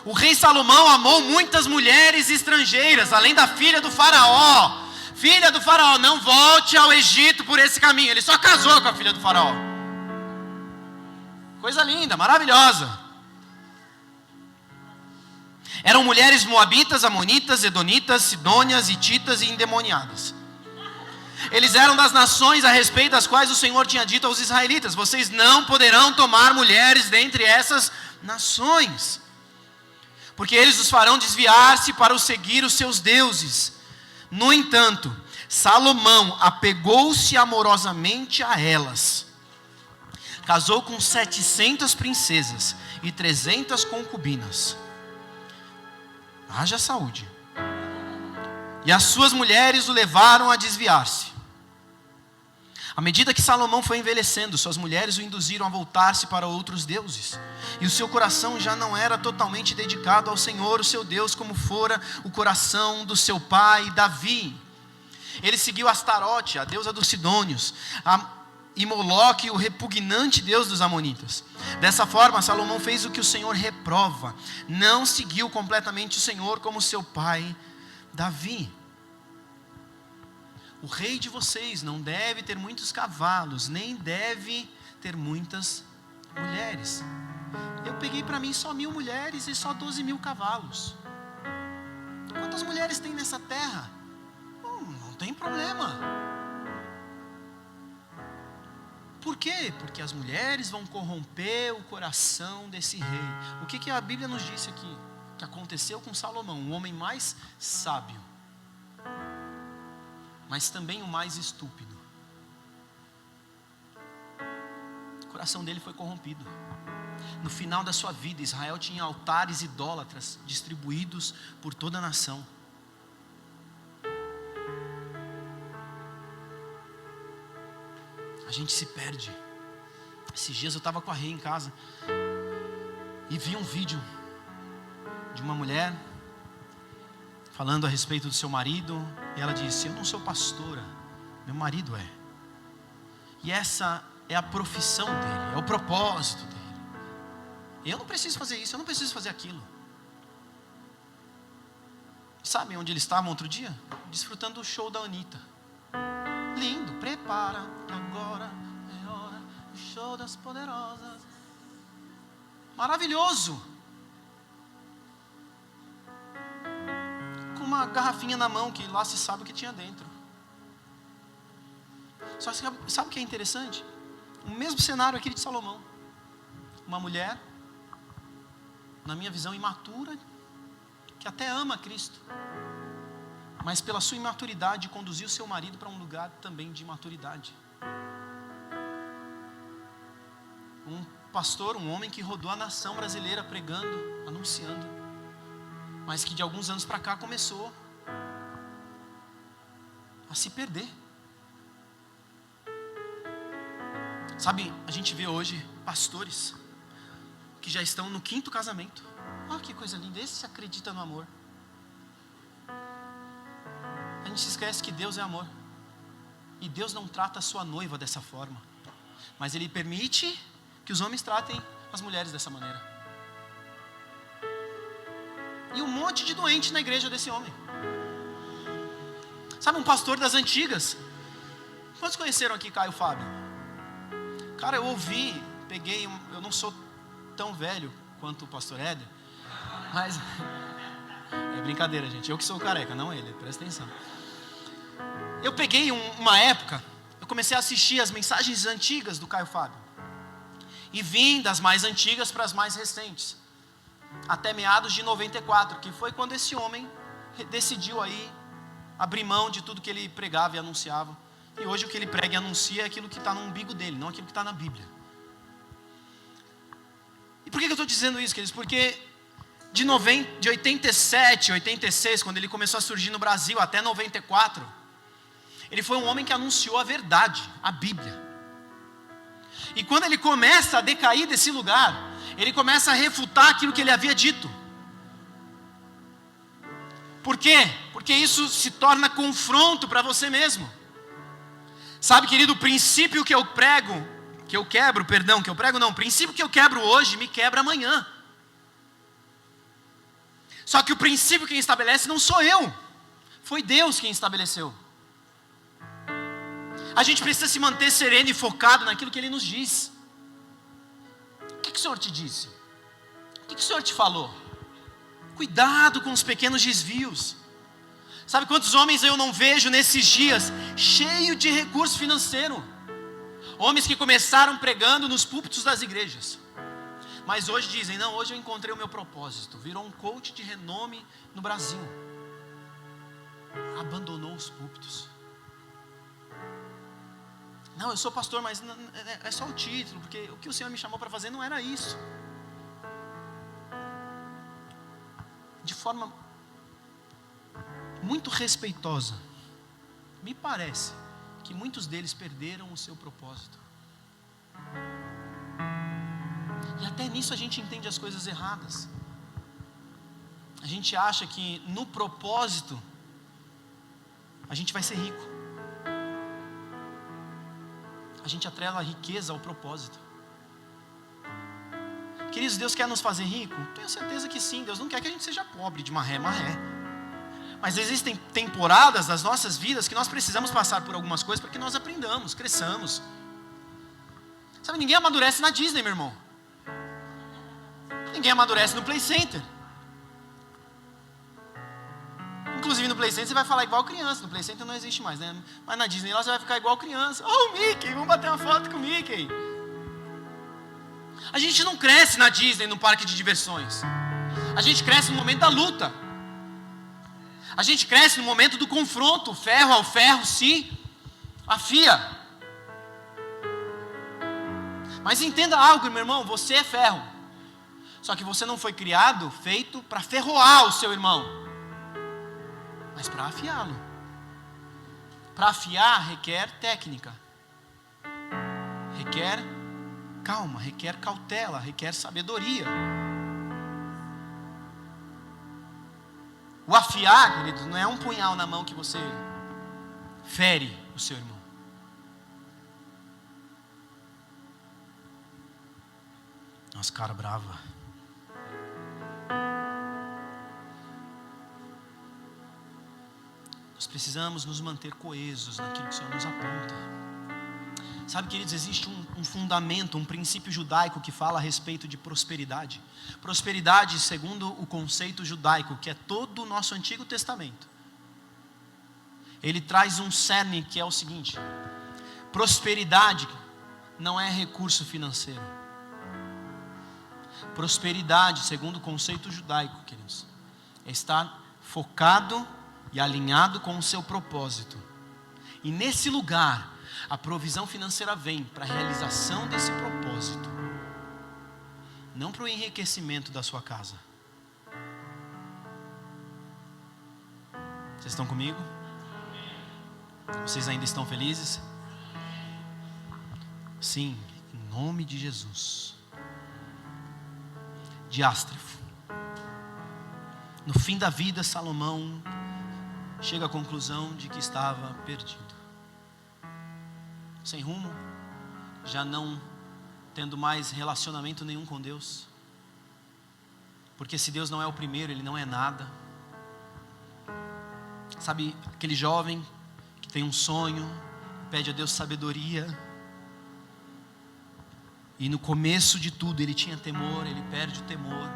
O rei Salomão amou muitas mulheres estrangeiras, além da filha do faraó. Filha do faraó, não volte ao Egito por esse caminho. Ele só casou com a filha do faraó. Coisa linda, maravilhosa. Eram mulheres moabitas, amonitas, edonitas, sidônias, hititas e endemoniadas. Eles eram das nações a respeito das quais o Senhor tinha dito aos israelitas: vocês não poderão tomar mulheres dentre essas nações, porque eles os farão desviar-se para seguir os seus deuses. No entanto, Salomão apegou-se amorosamente a elas. Casou com 700 princesas e 300 concubinas. Haja saúde. E as suas mulheres o levaram a desviar-se. À medida que Salomão foi envelhecendo, suas mulheres o induziram a voltar-se para outros deuses. E o seu coração já não era totalmente dedicado ao Senhor, o seu Deus, como fora o coração do seu pai Davi. Ele seguiu Astarote, a deusa dos Sidônios, e Moloque, o repugnante deus dos Amonitas. Dessa forma, Salomão fez o que o Senhor reprova. Não seguiu completamente o Senhor como seu pai Davi. O rei de vocês não deve ter muitos cavalos, nem deve ter muitas mulheres. Eu peguei para mim só 1.000 mulheres e só 12.000 cavalos. Quantas mulheres tem nessa terra? Não tem problema. Por quê? Porque as mulheres vão corromper o coração desse rei. O que a Bíblia nos disse aqui? Que aconteceu com Salomão, o homem mais sábio, mas também o mais estúpido. O coração dele foi corrompido. No final da sua vida, Israel tinha altares idólatras distribuídos por toda a nação. A gente se perde. Esses dias eu estava com a Rei em casa e vi um vídeo de uma mulher falando a respeito do seu marido. E ela disse: eu não sou pastora, meu marido é. E essa é a profissão dele, é o propósito dele. Eu não preciso fazer isso, eu não preciso fazer aquilo. Sabe onde eles estavam outro dia? Desfrutando do show da Anitta. Lindo, prepara, agora é hora do show das poderosas. Maravilhoso. Com uma garrafinha na mão que lá se sabe o que tinha dentro. Só que sabe o que é interessante? O mesmo cenário aqui de Salomão. Uma mulher, na minha visão, imatura, que até ama Cristo, mas pela sua imaturidade conduziu seu marido para um lugar também de imaturidade. Um pastor, um homem que rodou a nação brasileira pregando, anunciando, mas que de alguns anos para cá começou a se perder. Sabe, a gente vê hoje pastores que já estão no 5º casamento. Olha que coisa linda, esse se acredita no amor. A gente se esquece que Deus é amor. E Deus não trata a sua noiva dessa forma, mas Ele permite que os homens tratem as mulheres dessa maneira. E um monte de doente na igreja desse homem. Sabe, um pastor das antigas. Quantos conheceram aqui Caio Fábio? Cara, eu ouvi, eu não sou tão velho quanto o pastor Éder. Mas é brincadeira, gente. Eu que sou o careca, não ele, presta atenção. Eu peguei uma época, eu comecei a assistir as mensagens antigas do Caio Fábio. E vim das mais antigas para as mais recentes. Até meados de 94, que foi quando esse homem decidiu aí abrir mão de tudo que ele pregava e anunciava. E hoje o que ele prega e anuncia é aquilo que está no umbigo dele, não aquilo que está na Bíblia. E por que eu estou dizendo isso, queridos? Porque de 87, 86, quando ele começou a surgir no Brasil, até 94, ele foi um homem que anunciou a verdade, a Bíblia. E quando ele começa a decair desse lugar, ele começa a refutar aquilo que ele havia dito. Por quê? Porque isso se torna confronto para você mesmo. Sabe, querido, o princípio que eu prego, o princípio que eu quebro hoje me quebra amanhã. Só que o princípio quem estabelece não sou eu, foi Deus quem estabeleceu. A gente precisa se manter sereno e focado naquilo que Ele nos diz. O que o Senhor te disse? O que o Senhor te falou? Cuidado com os pequenos desvios. Sabe quantos homens eu não vejo nesses dias cheio de recurso financeiro? Homens que começaram pregando nos púlpitos das igrejas, mas hoje dizem, não, hoje eu encontrei o meu propósito. Virou um coach de renome no Brasil. Abandonou os púlpitos. Não, eu sou pastor, mas é só o título, porque o que o Senhor me chamou para fazer não era isso. De forma muito respeitosa, me parece que muitos deles perderam o seu propósito. E até nisso a gente entende as coisas erradas. A gente acha que no propósito a gente vai ser rico. A gente atrela a riqueza ao propósito. Queridos, Deus quer nos fazer rico? Tenho certeza que sim. Deus não quer que a gente seja pobre de maré. Mas existem temporadas das nossas vidas que nós precisamos passar por algumas coisas para que nós aprendamos, cresçamos. Sabe, ninguém amadurece na Disney, meu irmão. Ninguém amadurece no Play Center. Inclusive no Play Center você vai falar igual criança. No Play Center não existe mais, né? Mas na Disney lá você vai ficar igual criança. Oh, o Mickey, vamos bater uma foto com o Mickey. A gente não cresce na Disney, no parque de diversões. A gente cresce no momento da luta. A gente cresce no momento do confronto. Ferro ao ferro se afia. Mas entenda algo, meu irmão, você é ferro. Só que você não foi criado, feito para ferroar o seu irmão, mas para afiá-lo. Para afiar requer técnica, requer calma, requer cautela, requer sabedoria. O afiar, queridos, não é um punhal na mão que você fere o seu irmão. Nossa, cara brava. Nós precisamos nos manter coesos naquilo que o Senhor nos aponta. Sabe, queridos, existe um fundamento, um princípio judaico que fala a respeito de prosperidade. Prosperidade segundo o conceito judaico, que é todo o nosso Antigo Testamento. Ele traz um cerne que é o seguinte: prosperidade não é recurso financeiro. Prosperidade, segundo o conceito judaico, queridos, é estar focado e alinhado com o seu propósito. E nesse lugar, a provisão financeira vem para a realização desse propósito, não para o enriquecimento da sua casa. Vocês estão comigo? Vocês ainda estão felizes? Sim, em nome de Jesus. Diástrefo. No fim da vida, Salomão chega à conclusão de que estava perdido, sem rumo, já não tendo mais relacionamento nenhum com Deus, porque se Deus não é o primeiro, Ele não é nada. Sabe, aquele jovem que tem um sonho, pede a Deus sabedoria, E no começo de tudo ele tinha temor, ele perde o temor.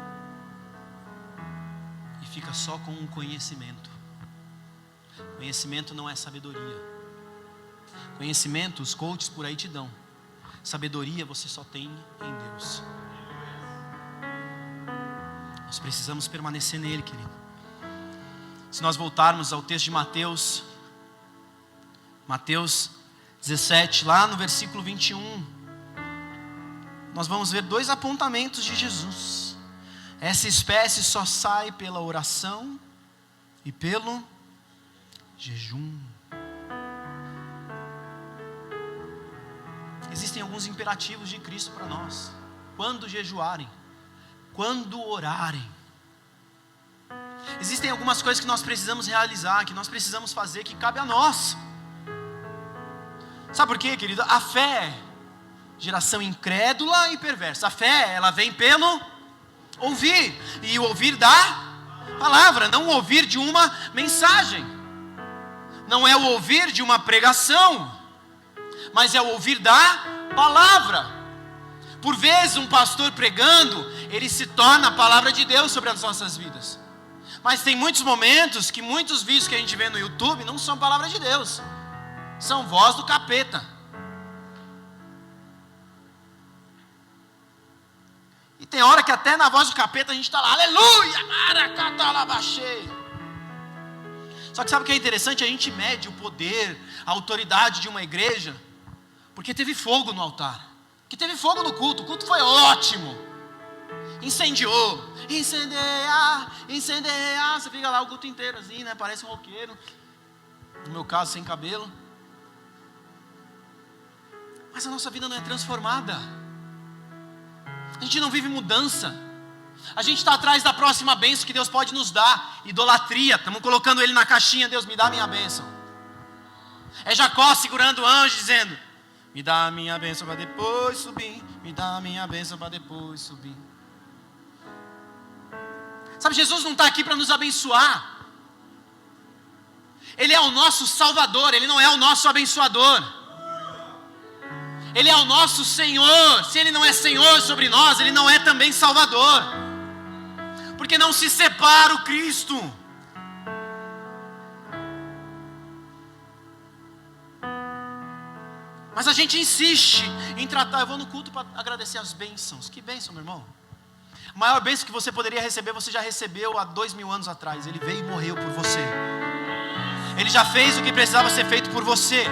E fica só com um conhecimento. Conhecimento não é sabedoria. Conhecimento os coaches por aí te dão. Sabedoria você só tem em Deus. Nós precisamos permanecer nele, querido. Se nós voltarmos ao texto de Mateus 17, lá no versículo 21, nós vamos ver 2 apontamentos de Jesus. Essa espécie só sai pela oração e pelo jejum. Existem alguns imperativos de Cristo para nós. Quando jejuarem, quando orarem. Existem algumas coisas que nós precisamos realizar, que nós precisamos fazer, que cabe a nós. Sabe por quê, querido? A fé, geração incrédula e perversa. A fé, ela vem pelo ouvir. E o ouvir da palavra, não o ouvir de uma mensagem. Não é o ouvir de uma pregação, mas é o ouvir da palavra. Por vezes um pastor pregando, ele se torna a palavra de Deus sobre as nossas vidas. Mas tem muitos momentos que muitos vídeos que a gente vê no YouTube não são palavra de Deus. São voz do capeta. E tem hora que até na voz do capeta a gente está lá, aleluia, maracatalabaxei. Só que sabe o que é interessante? A gente mede o poder, a autoridade de uma igreja, porque teve fogo no altar, porque teve fogo no culto. O culto foi ótimo. Incendiou, incendeia, você fica lá o culto inteiro assim, né? Parece um roqueiro. No meu caso, sem cabelo. Mas a nossa vida não é transformada. A gente não vive mudança. A gente está atrás da próxima bênção que Deus pode nos dar. Idolatria, estamos colocando ele na caixinha. Deus, me dá a minha bênção. É Jacó segurando o anjo dizendo: me dá a minha bênção para depois subir. Me dá a minha bênção para depois subir. Sabe, Jesus não está aqui para nos abençoar. Ele é o nosso Salvador, Ele não é o nosso abençoador. Ele é o nosso Senhor. Se Ele não é Senhor sobre nós, Ele não é também Salvador. Porque não se separa o Cristo. Mas a gente insiste em tratar. Eu vou no culto para agradecer as bênçãos. Que bênção, meu irmão. A maior bênção que você poderia receber, você já recebeu há 2000 anos atrás. Ele veio e morreu por você. Ele já fez o que precisava ser feito por você.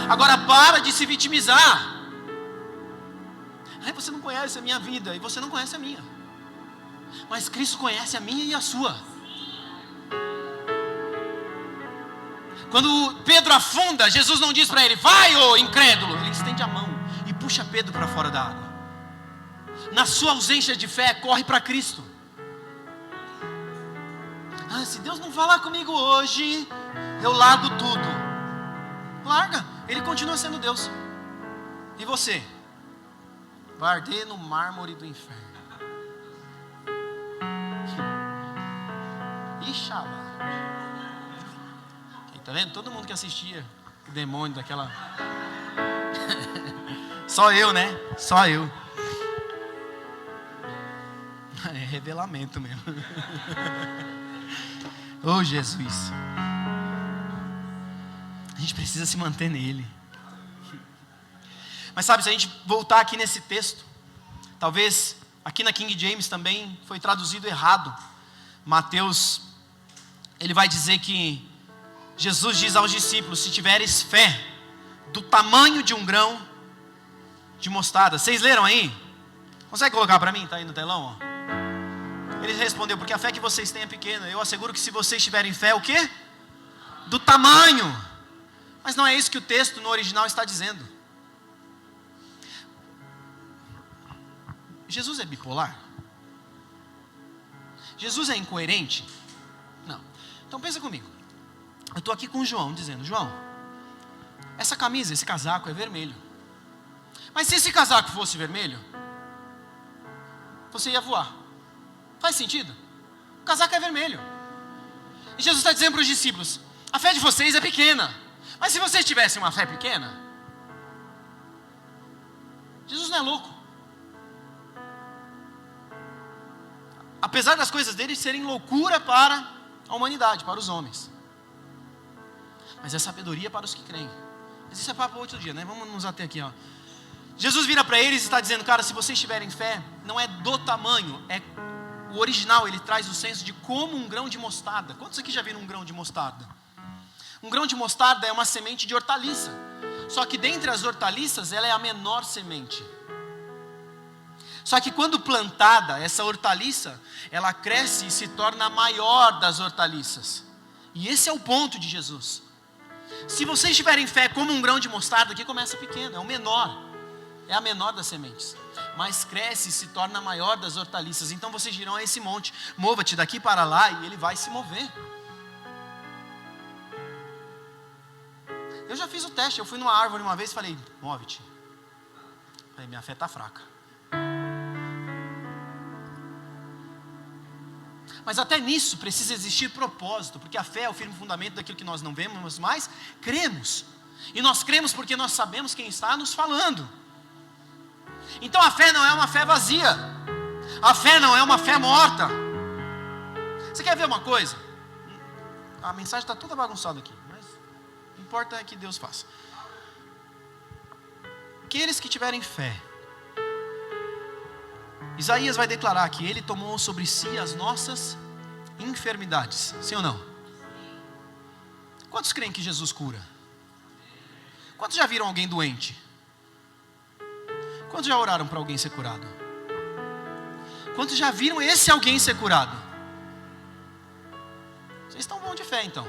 Agora para de se vitimizar. Você não conhece a minha vida e você não conhece a minha. Mas Cristo conhece a minha e a sua. Quando Pedro afunda, Jesus não diz para ele: vai, ô incrédulo. Ele estende a mão e puxa Pedro para fora da água. Na sua ausência de fé, corre para Cristo. Se Deus não falar comigo hoje, eu largo tudo. Larga, Ele continua sendo Deus. E você? Vai arder no mármore do inferno. Ixalá. Tá vendo? Todo mundo que assistia o demônio daquela. Só eu, né? Só eu. É revelamento mesmo. Oh, Jesus. A gente precisa se manter nele. Mas sabe, se a gente voltar aqui nesse texto, talvez aqui na King James também foi traduzido errado. Mateus, ele vai dizer que Jesus diz aos discípulos: se tiveres fé do tamanho de um grão de mostarda. Vocês leram aí? Consegue colocar para mim? Está aí no telão, ó. Ele respondeu: porque a fé que vocês têm é pequena. Eu asseguro que se vocês tiverem fé, o quê? Do tamanho. Mas não é isso que o texto no original está dizendo. Jesus é bipolar? Jesus é incoerente? Não. Então pensa comigo. Eu estou aqui com o João dizendo: João, essa camisa, esse casaco é vermelho. Mas se esse casaco fosse vermelho, você ia voar. Faz sentido? O casaco é vermelho. E Jesus está dizendo para os discípulos: a fé de vocês é pequena. Mas se vocês tivessem uma fé pequena, Jesus não é louco. apesar das coisas dele serem loucura para a humanidade, para os homens. Mas é sabedoria para os que creem. Mas isso é papo outro dia, né? Vamos nos ater aqui, ó. Jesus vira para eles e está dizendo, cara, se vocês tiverem fé, não é do tamanho, é o original, ele traz o senso de como um grão de mostarda. Quantos aqui já viram um grão de mostarda? Um grão de mostarda é uma semente de hortaliça. Só que dentre as hortaliças, ela é a menor semente. Só que quando plantada, essa hortaliça, ela cresce e se torna a maior das hortaliças. E esse é o ponto de Jesus. Se vocês tiverem fé como um grão de mostarda, aqui começa pequeno, é o menor. É a menor das sementes. Mas cresce e se torna a maior das hortaliças. Então vocês dirão a esse monte, mova-te daqui para lá, e ele vai se mover. Eu já fiz o teste, eu fui numa árvore uma vez e falei, move-te. Aí minha fé está fraca. Mas até nisso precisa existir propósito, porque a fé é o firme fundamento daquilo que nós não vemos, mas cremos. E nós cremos porque nós sabemos quem está nos falando. Então a fé não é uma fé vazia. A fé não é uma fé morta. Você quer ver uma coisa? A mensagem está toda bagunçada aqui, mas o que importa é que Deus faça. Aqueles que tiverem fé, Isaías vai declarar que ele tomou sobre si as nossas enfermidades. Sim ou não? Quantos creem que Jesus cura? Quantos já viram alguém doente? Quantos já oraram para alguém ser curado? Quantos já viram esse alguém ser curado? Vocês estão bons de fé então.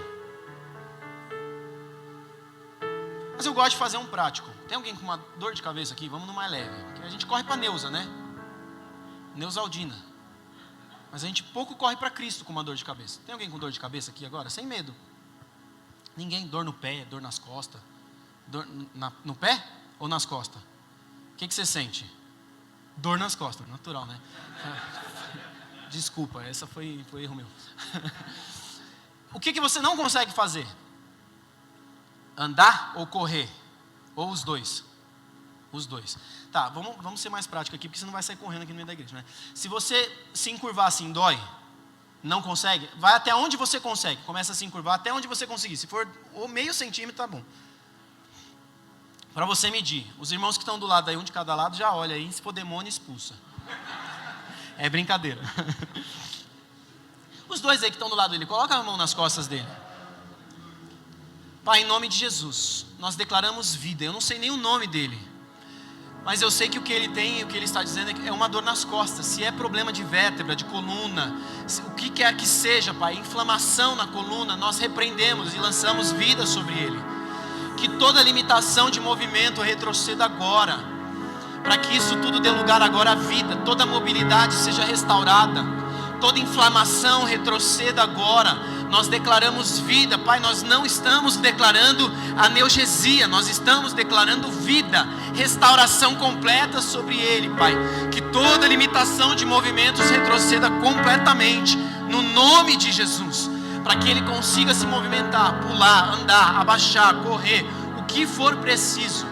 Mas eu gosto de fazer um prático. Tem alguém com uma dor de cabeça aqui? Vamos no mais leve. Porque a gente corre para Neuza, né? Neusaldina. Mas a gente pouco corre para Cristo com uma dor de cabeça. Tem alguém com dor de cabeça aqui agora? Sem medo. Ninguém, dor no pé, dor nas costas. Dor no pé ou nas costas? O que você sente? Dor nas costas, natural, né? Desculpa, essa foi erro meu. O que você não consegue fazer? Andar ou correr? Ou os dois? Os dois. Tá, vamos ser mais prático aqui, porque você não vai sair correndo aqui no meio da igreja, né? Se você se encurvar assim, dói, não consegue, vai até onde você consegue. Começa a se encurvar até onde você conseguir. Se for meio centímetro, tá bom. Para você medir. Os irmãos que estão do lado aí, um de cada lado, já olha aí. Se for demônio, expulsa. É brincadeira. Os dois aí que estão do lado dele, coloca a mão nas costas dele. Pai, em nome de Jesus, nós declaramos vida. Eu não sei nem o nome dele, mas eu sei que o que ele tem e o que ele está dizendo é uma dor nas costas. Se é problema de vértebra, de coluna, o que quer que seja, Pai, inflamação na coluna, nós repreendemos e lançamos vida sobre ele. Que toda limitação de movimento retroceda agora, para que isso tudo dê lugar agora à vida, toda mobilidade seja restaurada, toda inflamação retroceda agora. Nós declaramos vida, Pai, nós não estamos declarando analgesia, nós estamos declarando vida, restauração completa sobre ele, Pai. Que toda limitação de movimentos retroceda completamente, no nome de Jesus, para que ele consiga se movimentar, pular, andar, abaixar, correr, o que for preciso.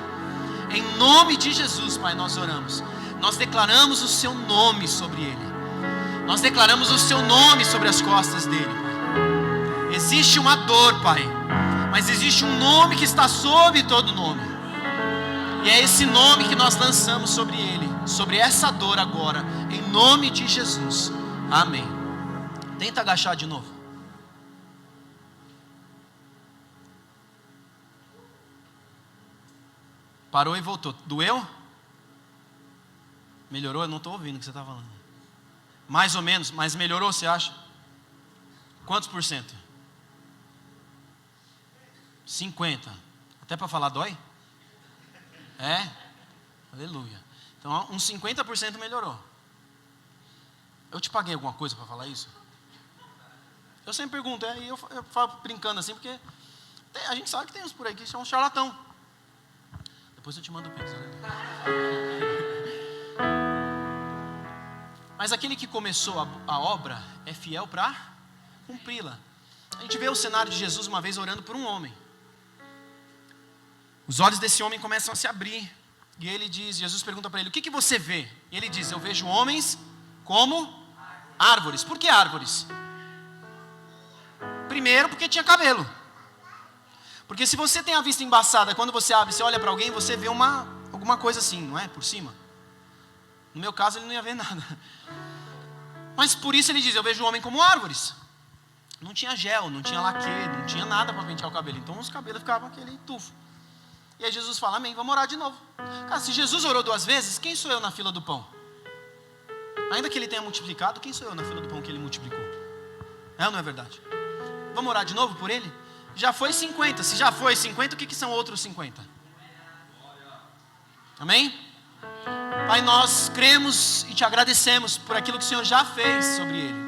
Em nome de Jesus, Pai, nós oramos. Nós declaramos o seu nome sobre ele. Nós declaramos o seu nome sobre as costas dele, Pai. Existe uma dor, Pai, mas existe um nome que está sobre todo nome. E é esse nome que nós lançamos sobre ele, sobre essa dor agora, em nome de Jesus. Amém. Tenta agachar de novo. Parou e voltou. Doeu? Melhorou? Eu não estou ouvindo o que você está falando. Mais ou menos, mas melhorou, você acha? Quantos por cento? 50. Até para falar dói? É? Aleluia. Então uns 50% melhorou. Eu te paguei alguma coisa para falar isso? Eu sempre pergunto, e eu falo brincando assim, porque a gente sabe que tem uns por aí que são charlatão. Depois eu te mando o pix, né? Mas aquele que começou a obra é fiel para cumpri-la. A gente vê o cenário de Jesus uma vez orando por um homem. Os olhos desse homem começam a se abrir. E Jesus pergunta para ele, o que você vê? E ele diz, eu vejo homens como Árvores. Por que árvores? Primeiro, porque tinha cabelo. Porque se você tem a vista embaçada, quando você abre, você olha para alguém, você vê alguma coisa assim, não é? Por cima. No meu caso, ele não ia ver nada. Mas por isso ele diz, eu vejo o homem como árvores. Não tinha gel, não tinha laque, não tinha nada para pentear o cabelo. Então os cabelos ficavam aquele tufo. E aí Jesus fala, amém, vamos orar de novo. Cara, se Jesus orou 2 vezes, quem sou eu na fila do pão? Ainda que ele tenha multiplicado, quem sou eu na fila do pão que ele multiplicou? É ou não é verdade? Vamos orar de novo por ele? Já foi 50, se já foi 50, o que são outros 50? Amém? Pai, nós cremos e te agradecemos por aquilo que o Senhor já fez sobre ele.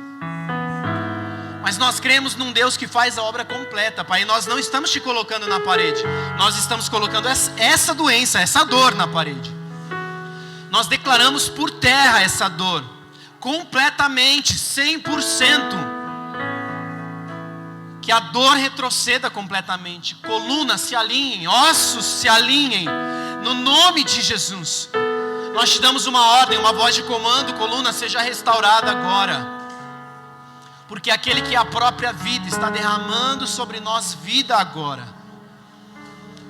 Mas nós cremos num Deus que faz a obra completa, Pai. E nós não estamos te colocando na parede. Nós estamos colocando essa doença, essa dor na parede. Nós declaramos por terra essa dor. Completamente, 100%. Que a dor retroceda completamente. Colunas se alinhem, ossos se alinhem. No nome de Jesus. Nós te damos uma ordem, uma voz de comando. Coluna, seja restaurada agora. Porque aquele que é a própria vida está derramando sobre nós vida agora.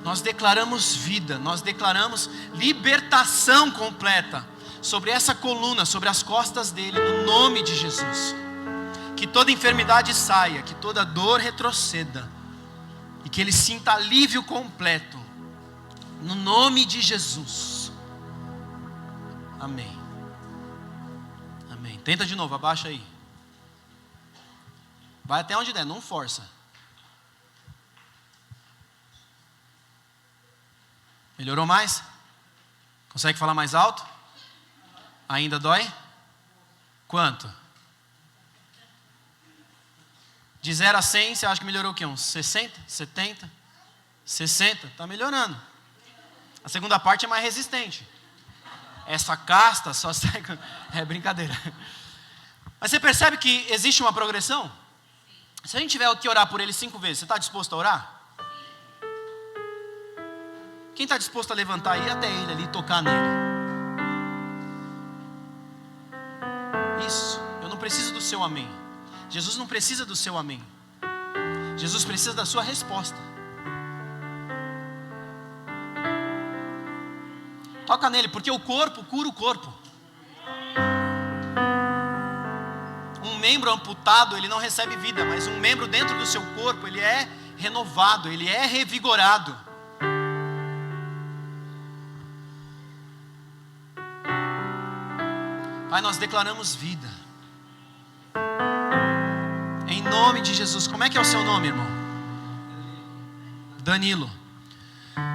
Nós declaramos vida, nós declaramos libertação completa sobre essa coluna, sobre as costas dele, no nome de Jesus. Que toda enfermidade saia, que toda dor retroceda e que ele sinta alívio completo, no nome de Jesus. Amém. Amém. Tenta de novo, abaixa aí. Vai até onde der, não força. Melhorou mais? Consegue falar mais alto? Ainda dói? Quanto? De 0 a 100, você acha que melhorou o quê? Uns 60? 70? 60? Está melhorando. A segunda parte é mais resistente. Essa casta só sai... É brincadeira. Mas você percebe que existe uma progressão? Se a gente tiver que orar por ele 5 vezes, você está disposto a orar? Quem está disposto a levantar e ir até ele ali e tocar nele? Isso, eu não preciso do seu amém. Jesus não precisa do seu amém. Jesus precisa da sua resposta. Toca nele, porque o corpo cura o corpo. Um membro amputado, ele não recebe vida, mas um membro dentro do seu corpo, ele é renovado, ele é revigorado. Pai, nós declaramos vida. Em nome de Jesus. Como é que é o seu nome, irmão? Danilo.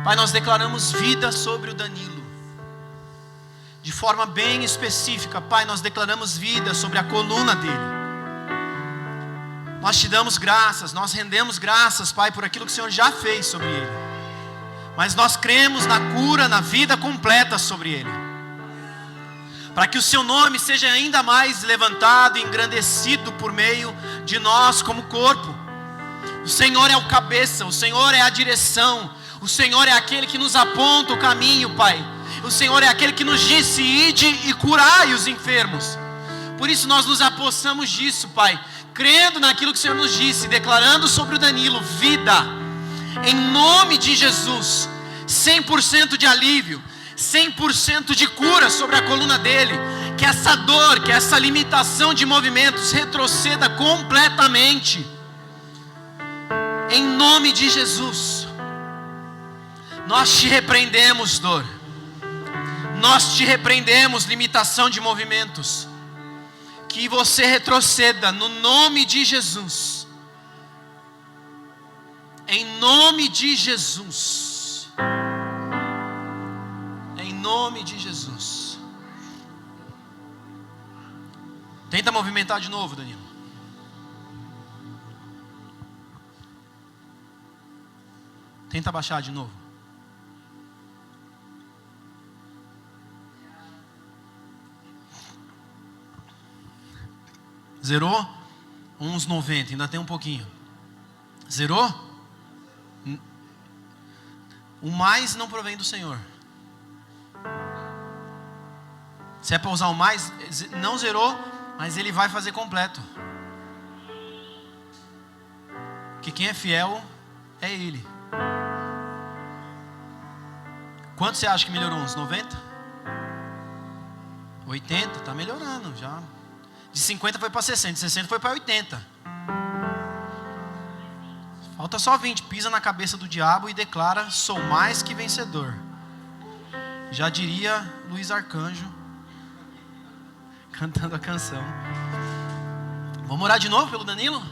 Pai, nós declaramos vida sobre o Danilo. De forma bem específica, Pai, nós declaramos vida sobre a coluna dele. Nós te damos graças, nós rendemos graças, Pai, por aquilo que o Senhor já fez sobre ele. Mas nós cremos na cura, na vida completa sobre ele. Para que o seu nome seja ainda mais levantado e engrandecido por meio de nós como corpo. O Senhor é o cabeça, o Senhor é a direção, o Senhor é aquele que nos aponta o caminho, Pai. O Senhor é aquele que nos disse, ide e curai os enfermos. Por isso nós nos apossamos disso, Pai, crendo naquilo que o Senhor nos disse, declarando sobre o Danilo vida, em nome de Jesus, 100% de alívio, 100% de cura sobre a coluna dele. Que essa dor, que essa limitação de movimentos retroceda completamente, em nome de Jesus. Nós te repreendemos, dor. Nós te repreendemos, limitação de movimentos. Que você retroceda no nome de Jesus. Em nome de Jesus. Em nome de Jesus. Tenta movimentar de novo, Danilo. Tenta baixar de novo. Zerou? Uns 90, ainda tem um pouquinho. Zerou? O mais não provém do Senhor. Se é para usar o mais, não zerou, mas Ele vai fazer completo. Que quem é fiel é Ele. Quanto você acha que melhorou? Uns 90? 80? Está melhorando já. De 50 foi para 60, de 60 foi para 80. Falta só 20. Pisa na cabeça do diabo e declara: sou mais que vencedor. Já diria Luiz Arcanjo, cantando a canção. Vamos orar de novo pelo Danilo?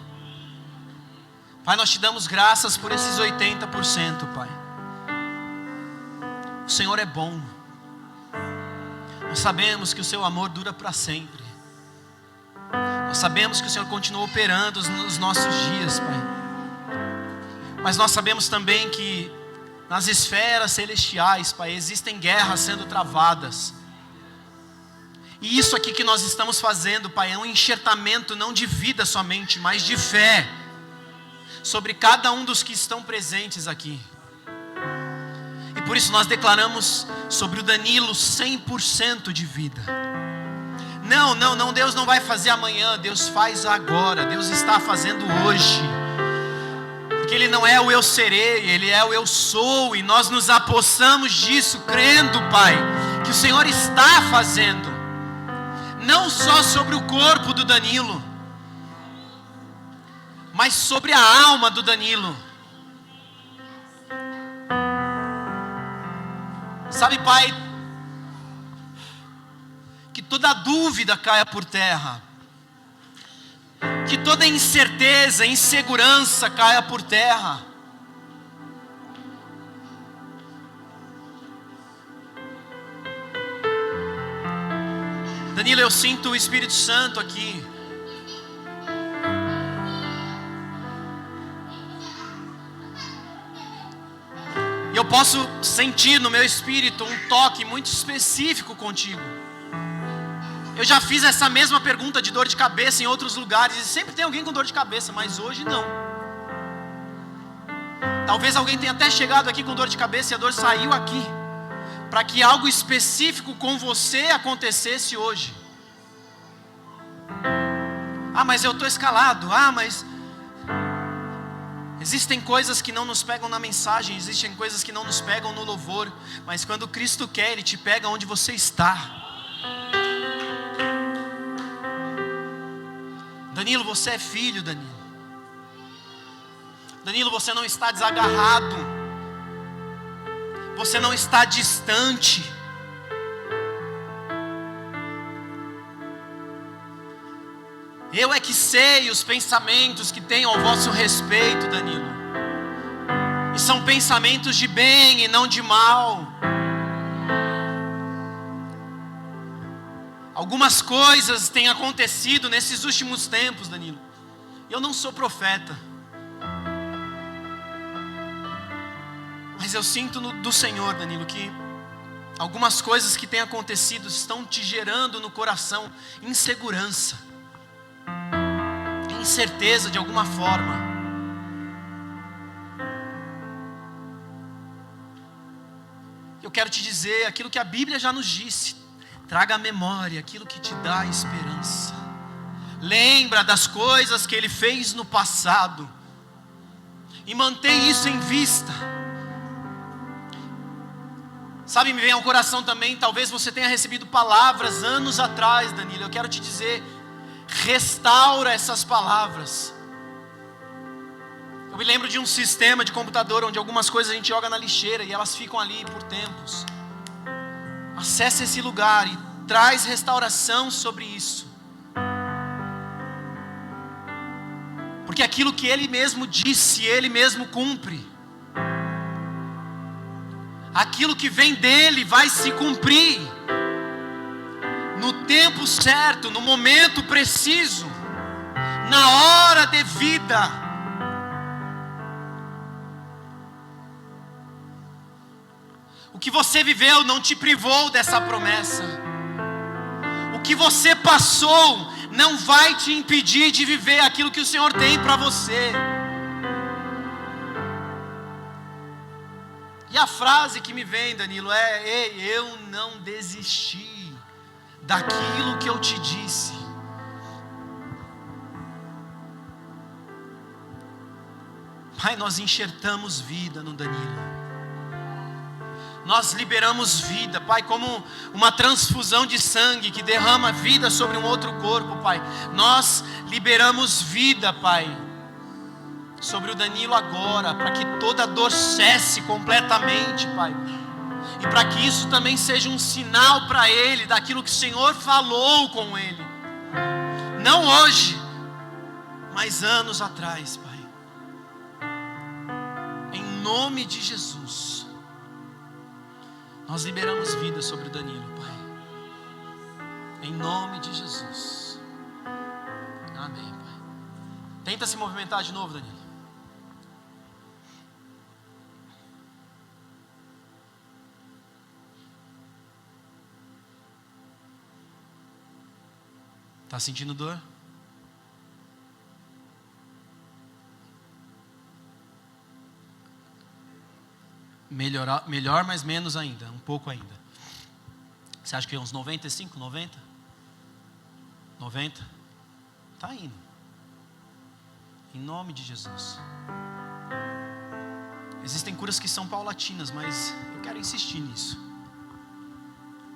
Pai, nós te damos graças por esses 80%, Pai. O Senhor é bom. Nós sabemos que o seu amor dura para sempre. Nós sabemos que o Senhor continua operando nos nossos dias, Pai. Mas nós sabemos também que nas esferas celestiais, Pai, existem guerras sendo travadas. E isso aqui que nós estamos fazendo, Pai, é um enxertamento não de vida somente, mas de fé sobre cada um dos que estão presentes aqui. E por isso nós declaramos sobre o Danilo 100% de vida. Não, Deus não vai fazer amanhã, Deus faz agora, Deus está fazendo hoje. Porque Ele não é o eu serei, Ele é o eu sou. E nós nos apossamos disso, crendo, Pai, que o Senhor está fazendo. Não só sobre o corpo do Danilo, mas sobre a alma do Danilo. Sabe, Pai, que toda dúvida caia por terra. Que toda incerteza, insegurança caia por terra. Danilo, eu sinto o Espírito Santo aqui. E eu posso sentir no meu espírito um toque muito específico contigo. Eu já fiz essa mesma pergunta de dor de cabeça em outros lugares, e sempre tem alguém com dor de cabeça, mas hoje não. Talvez alguém tenha até chegado aqui com dor de cabeça e a dor saiu aqui, para que algo específico com você acontecesse hoje. Ah, mas eu estou escalado. Ah, mas existem coisas que não nos pegam na mensagem, existem coisas que não nos pegam no louvor, mas quando Cristo quer, Ele te pega onde você está. Danilo, você é filho, Danilo. Danilo, você não está desagarrado. Você não está distante. Eu é que sei os pensamentos que tenho ao vosso respeito, Danilo. E são pensamentos de bem e não de mal. Algumas coisas têm acontecido nesses últimos tempos, Danilo. Eu não sou profeta, mas eu sinto do Senhor, Danilo, que algumas coisas que têm acontecido estão te gerando no coração insegurança, incerteza de alguma forma. Eu quero te dizer aquilo que a Bíblia já nos disse. Traga à memória aquilo que te dá esperança. Lembra das coisas que Ele fez no passado e mantém isso em vista. Sabe, me vem ao coração também, talvez você tenha recebido palavras anos atrás, Danilo. Eu quero te dizer, restaura essas palavras. Eu me lembro de um sistema de computador onde algumas coisas a gente joga na lixeira e elas ficam ali por tempos. Acesse esse lugar e traz restauração sobre isso. Porque aquilo que Ele mesmo disse, Ele mesmo cumpre. Aquilo que vem dEle vai se cumprir. No tempo certo, no momento preciso, na hora devida. O que você viveu não te privou dessa promessa. O que você passou não vai te impedir de viver aquilo que o Senhor tem para você. E a frase que me vem, Danilo, é: ei, eu não desisti daquilo que eu te disse. Pai, nós enxertamos vida no Danilo. Nós liberamos vida, Pai, como uma transfusão de sangue que derrama vida sobre um outro corpo, Pai. Nós liberamos vida, Pai, sobre o Danilo agora, para que toda dor cesse completamente, Pai. E para que isso também seja um sinal para ele daquilo que o Senhor falou com ele. Não hoje, mas anos atrás, Pai. Em nome de Jesus. Nós liberamos vida sobre o Danilo, Pai. Em nome de Jesus. Amém, Pai. Tenta se movimentar de novo, Danilo. Está sentindo dor? Melhor, mas menos ainda, um pouco ainda. Você acha que é uns 95, 90? 90? Está indo. Em nome de Jesus. Existem curas que são paulatinas, mas eu quero insistir nisso.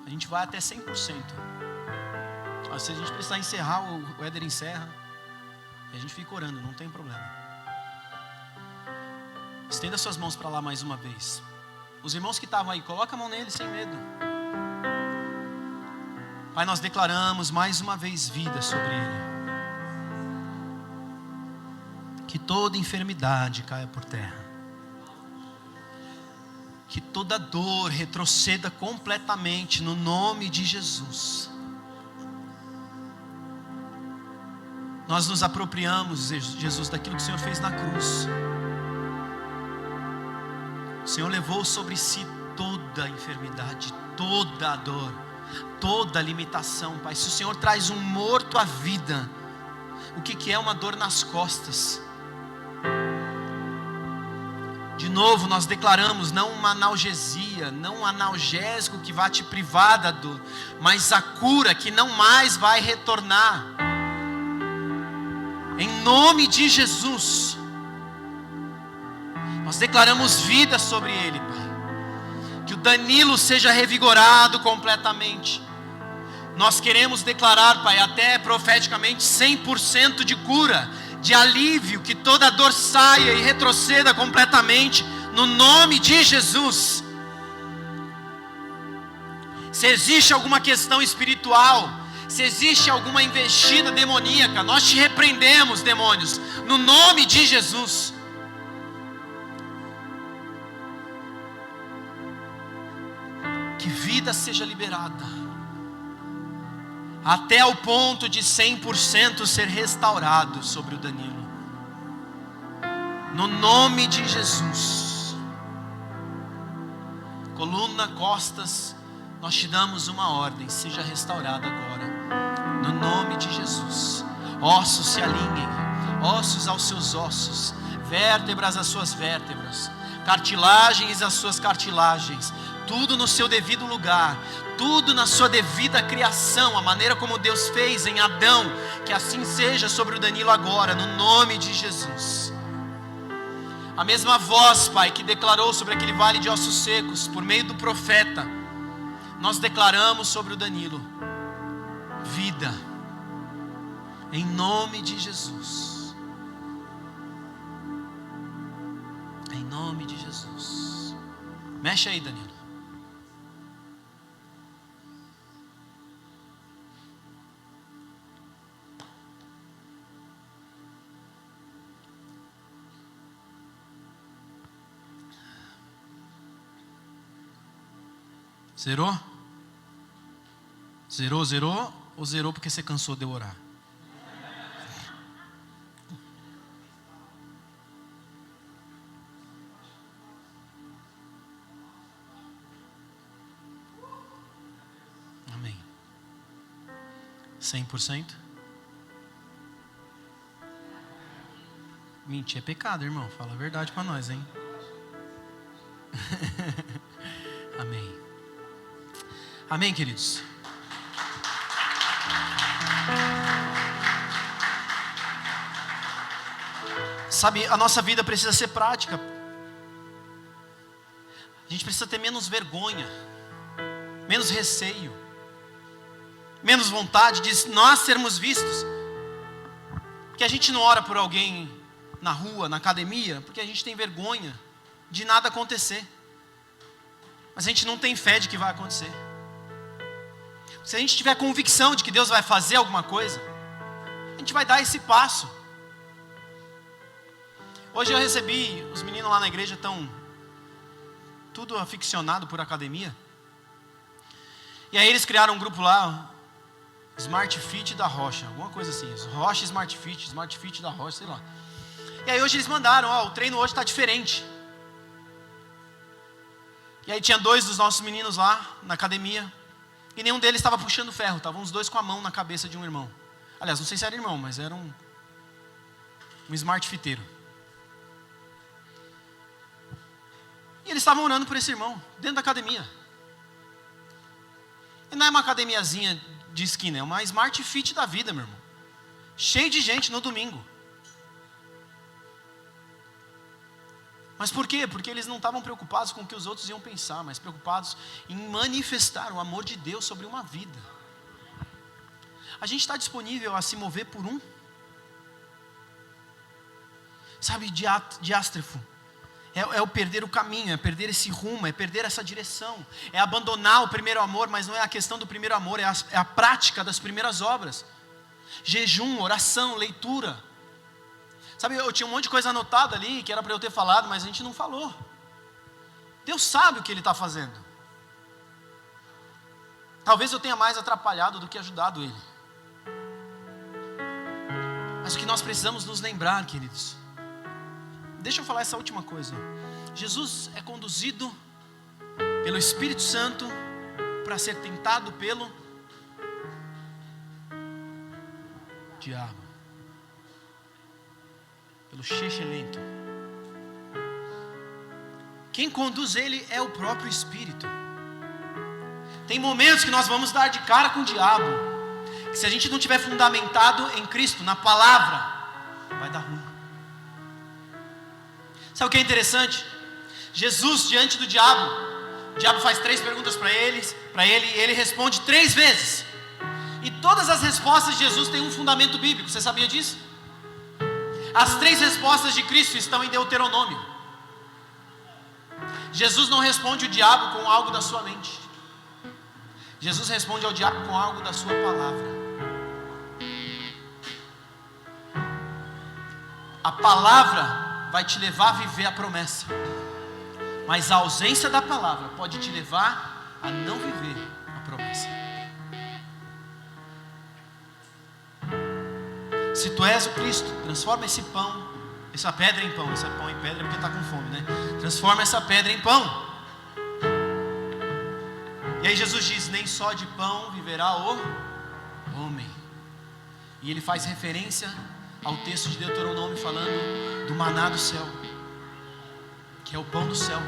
A gente vai até 100%. Se a gente precisar encerrar, o Éder encerra. E a gente fica orando, não tem problema. Estenda suas mãos para lá mais uma vez. Os irmãos que estavam aí, coloca a mão nele sem medo. Pai, nós declaramos mais uma vez vida sobre ele. Que toda enfermidade caia por terra. Que toda dor retroceda completamente no nome de Jesus. Nós nos apropriamos, Jesus, daquilo que o Senhor fez na cruz. O Senhor levou sobre si toda a enfermidade, toda a dor, toda a limitação, Pai. Se o Senhor traz um morto à vida, o que é uma dor nas costas? De novo nós declaramos, não uma analgesia, não um analgésico que vai te privar da dor, mas a cura que não mais vai retornar. Em nome de Jesus, nós declaramos vida sobre ele, Pai. Que o Danilo seja revigorado completamente. Nós queremos declarar, Pai, até profeticamente 100% de cura, de alívio, que toda dor saia e retroceda completamente, no nome de Jesus. Se existe alguma questão espiritual, se existe alguma investida demoníaca, nós te repreendemos, demônios, no nome de Jesus. Que vida seja liberada, até o ponto de 100% ser restaurado sobre o Danilo, no nome de Jesus. Coluna, costas, nós te damos uma ordem, seja restaurada agora, no nome de Jesus. Ossos se alinhem, ossos aos seus ossos, vértebras às suas vértebras, cartilagens às suas cartilagens, tudo no seu devido lugar, tudo na sua devida criação, a maneira como Deus fez em Adão, que assim seja sobre o Danilo agora, no nome de Jesus. A mesma voz, Pai, que declarou sobre aquele vale de ossos secos, por meio do profeta, nós declaramos sobre o Danilo vida, em nome de Jesus. Em nome de Jesus. Mexe aí, Danilo. Zerou? Zerou ou zerou porque você cansou de orar? Amém. 100%? Mentir é pecado, irmão. Fala a verdade para nós, hein? Amém. Amém, queridos. Sabe, a nossa vida precisa ser prática. A gente precisa ter menos vergonha, menos receio, menos vontade de nós sermos vistos. Porque a gente não ora por alguém na rua, na academia, porque a gente tem vergonha de nada acontecer. Mas a gente não tem fé de que vai acontecer. Se a gente tiver convicção de que Deus vai fazer alguma coisa, a gente vai dar esse passo. Hoje eu recebi, os meninos lá na igreja estão tudo aficionado por academia. E aí eles criaram um grupo lá, Smart Fit da Rocha, alguma coisa assim. Rocha Smart Fit da Rocha, sei lá. E aí hoje eles mandaram, o treino hoje está diferente. E aí tinha 2 dos nossos meninos lá na academia. E nenhum deles estava puxando ferro, estavam os 2 com a mão na cabeça de um irmão. Aliás, não sei se era irmão, mas era um smart fiteiro. E eles estavam orando por esse irmão, dentro da academia. E não é uma academiazinha de esquina, é uma Smart Fit da vida, meu irmão. Cheio de gente no domingo. Mas por quê? Porque eles não estavam preocupados com o que os outros iam pensar, mas preocupados em manifestar o amor de Deus sobre uma vida. A gente está disponível a se mover por um? Sabe, diástrefo. É o perder o caminho, é perder esse rumo, é perder essa direção. É abandonar o primeiro amor, mas não é a questão do primeiro amor, é a prática das primeiras obras. Jejum, oração, leitura. Sabe, eu tinha um monte de coisa anotada ali, que era para eu ter falado, mas a gente não falou. Deus sabe o que Ele está fazendo. Talvez eu tenha mais atrapalhado do que ajudado Ele. Mas o que nós precisamos nos lembrar, queridos. Deixa eu falar essa última coisa. Jesus é conduzido pelo Espírito Santo para ser tentado pelo diabo, pelo xixelento. Quem conduz ele é o próprio Espírito. Tem momentos que nós vamos dar de cara com o diabo, que se a gente não tiver fundamentado em Cristo, na palavra, vai dar ruim. Sabe o que é interessante? Jesus diante do diabo, o diabo faz 3 perguntas para ele, e ele responde 3 vezes. E todas as respostas de Jesus têm um fundamento bíblico, você sabia disso? As 3 respostas de Cristo estão em Deuteronômio. Jesus não responde o diabo com algo da sua mente. Jesus responde ao diabo com algo da sua palavra. A palavra vai te levar a viver a promessa, mas a ausência da palavra pode te levar a não viver a promessa. Se tu és o Cristo, transforma esse pão, essa pedra em pão. Esse pão em pedra porque está com fome, né? Transforma essa pedra em pão. E aí Jesus diz: nem só de pão viverá o homem. E ele faz referência ao texto de Deuteronômio falando do maná do céu, que é o pão do céu,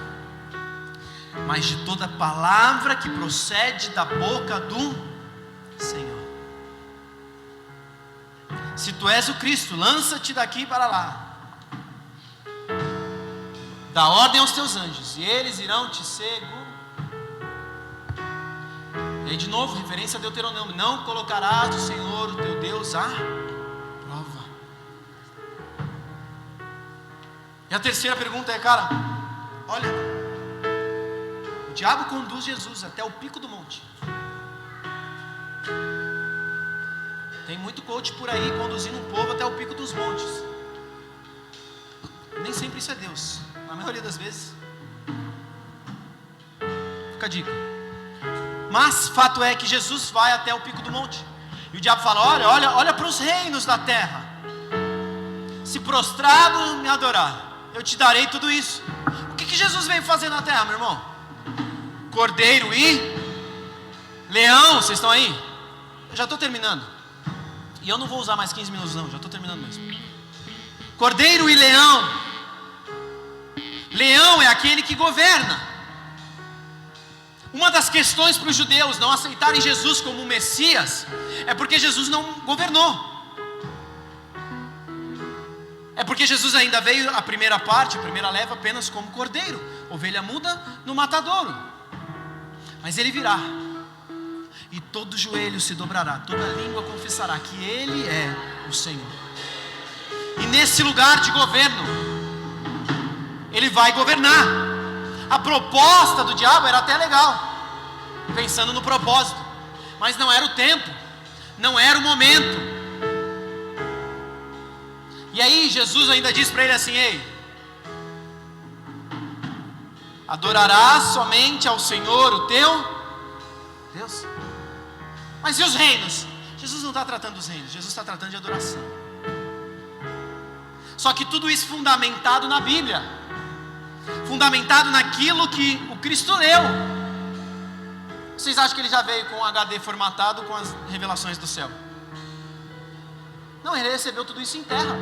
mas de toda palavra que procede da boca do Senhor. Se tu és o Cristo, lança-te daqui para lá, dá ordem aos teus anjos, e eles irão te segurar. E aí de novo, referência a Deuteronômio: não colocarás o Senhor, o teu Deus, a prova. E a terceira pergunta é, cara, olha, o diabo conduz Jesus até o pico do monte. Tem muito coach por aí conduzindo um povo até o pico dos montes. Nem sempre isso é Deus, na maioria das vezes. Fica a dica. Mas fato é que Jesus vai até o pico do monte, e o diabo fala: olha para os reinos da terra. Se prostrado me adorar, eu te darei tudo isso. O que Jesus veio fazer na terra, meu irmão? Cordeiro e leão. Vocês estão aí? Eu já estou terminando. E eu não vou usar mais 15 minutos não, já estou terminando mesmo. Cordeiro e leão. Leão é aquele que governa. Uma das questões para os judeus não aceitarem Jesus como Messias é porque Jesus não governou. É porque Jesus ainda veio a primeira parte, a primeira leva apenas como cordeiro, ovelha muda no matadouro. Mas ele virá, e todo joelho se dobrará, toda língua confessará que ele é o Senhor. E nesse lugar de governo, ele vai governar. A proposta do diabo era até legal, pensando no propósito, mas não era o tempo, não era o momento. E aí Jesus ainda diz para ele assim: ei, adorarás somente ao Senhor o teu Deus. Mas e os reinos? Jesus não está tratando dos reinos, Jesus está tratando de adoração. Só que tudo isso fundamentado na Bíblia, fundamentado naquilo que o Cristo leu. Vocês acham que ele já veio com um HD formatado com as revelações do céu? Não, ele recebeu tudo isso em terra.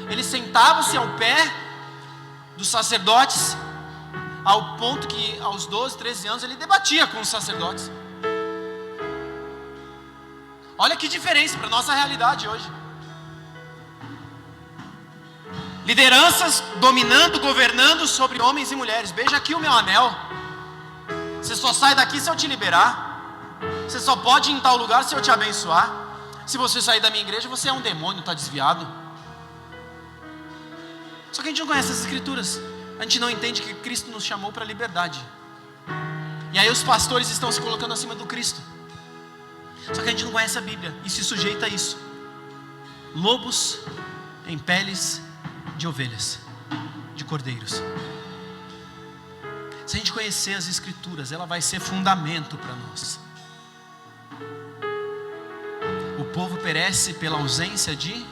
Ele sentava-se ao pé dos sacerdotes, ao ponto que aos 12, 13 anos ele debatia com os sacerdotes. Olha que diferença para a nossa realidade hoje. Lideranças dominando, governando sobre homens e mulheres. Beija aqui o meu anel. Você só sai daqui se eu te liberar. Você só pode ir em tal lugar se eu te abençoar. Se você sair da minha igreja, você é um demônio, está desviado. Só que a gente não conhece as escrituras. A gente não entende que Cristo nos chamou para a liberdade. E aí os pastores estão se colocando acima do Cristo. Só que a gente não conhece a Bíblia e se sujeita a isso. Lobos em peles de ovelhas, de cordeiros. Se a gente conhecer as escrituras, ela vai ser fundamento para nós. O povo perece pela ausência de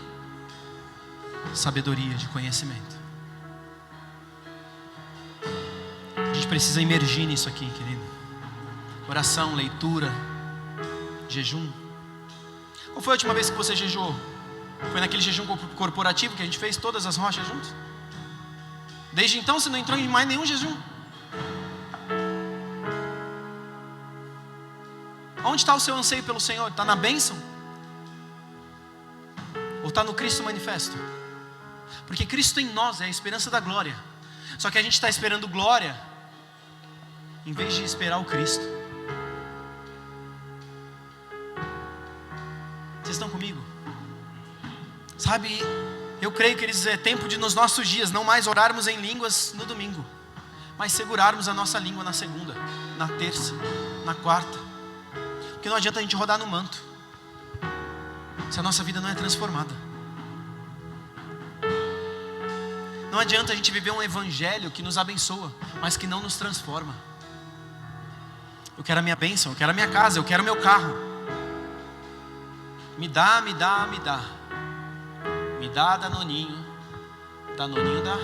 sabedoria, de conhecimento. A gente precisa imergir nisso aqui, querido. Oração, leitura, jejum. Qual foi a última vez que você jejuou? Foi naquele jejum corporativo que a gente fez todas as rochas juntos? Desde então você não entrou em mais nenhum jejum. Onde está o seu anseio pelo Senhor? Está na bênção? Ou está no Cristo manifesto? Porque Cristo em nós é a esperança da glória. Só que a gente está esperando glória em vez de esperar o Cristo. Vocês estão comigo? Sabe, eu creio que é tempo de nos nossos dias não mais orarmos em línguas no domingo, mas segurarmos a nossa língua na segunda, na terça, na quarta. Porque não adianta a gente rodar no manto se a nossa vida não é transformada. Não adianta a gente viver um evangelho que nos abençoa, mas que não nos transforma. Eu quero a minha bênção, eu quero a minha casa, eu quero o meu carro. Me dá, me dá, me dá. Me dá Danoninho. Danoninho dá.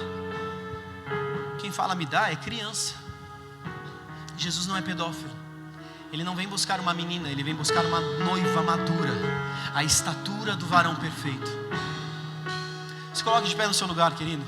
Quem fala me dá é criança. Jesus não é pedófilo. Ele não vem buscar uma menina, ele vem buscar uma noiva madura, a estatura do varão perfeito. Se coloque de pé no seu lugar, querido.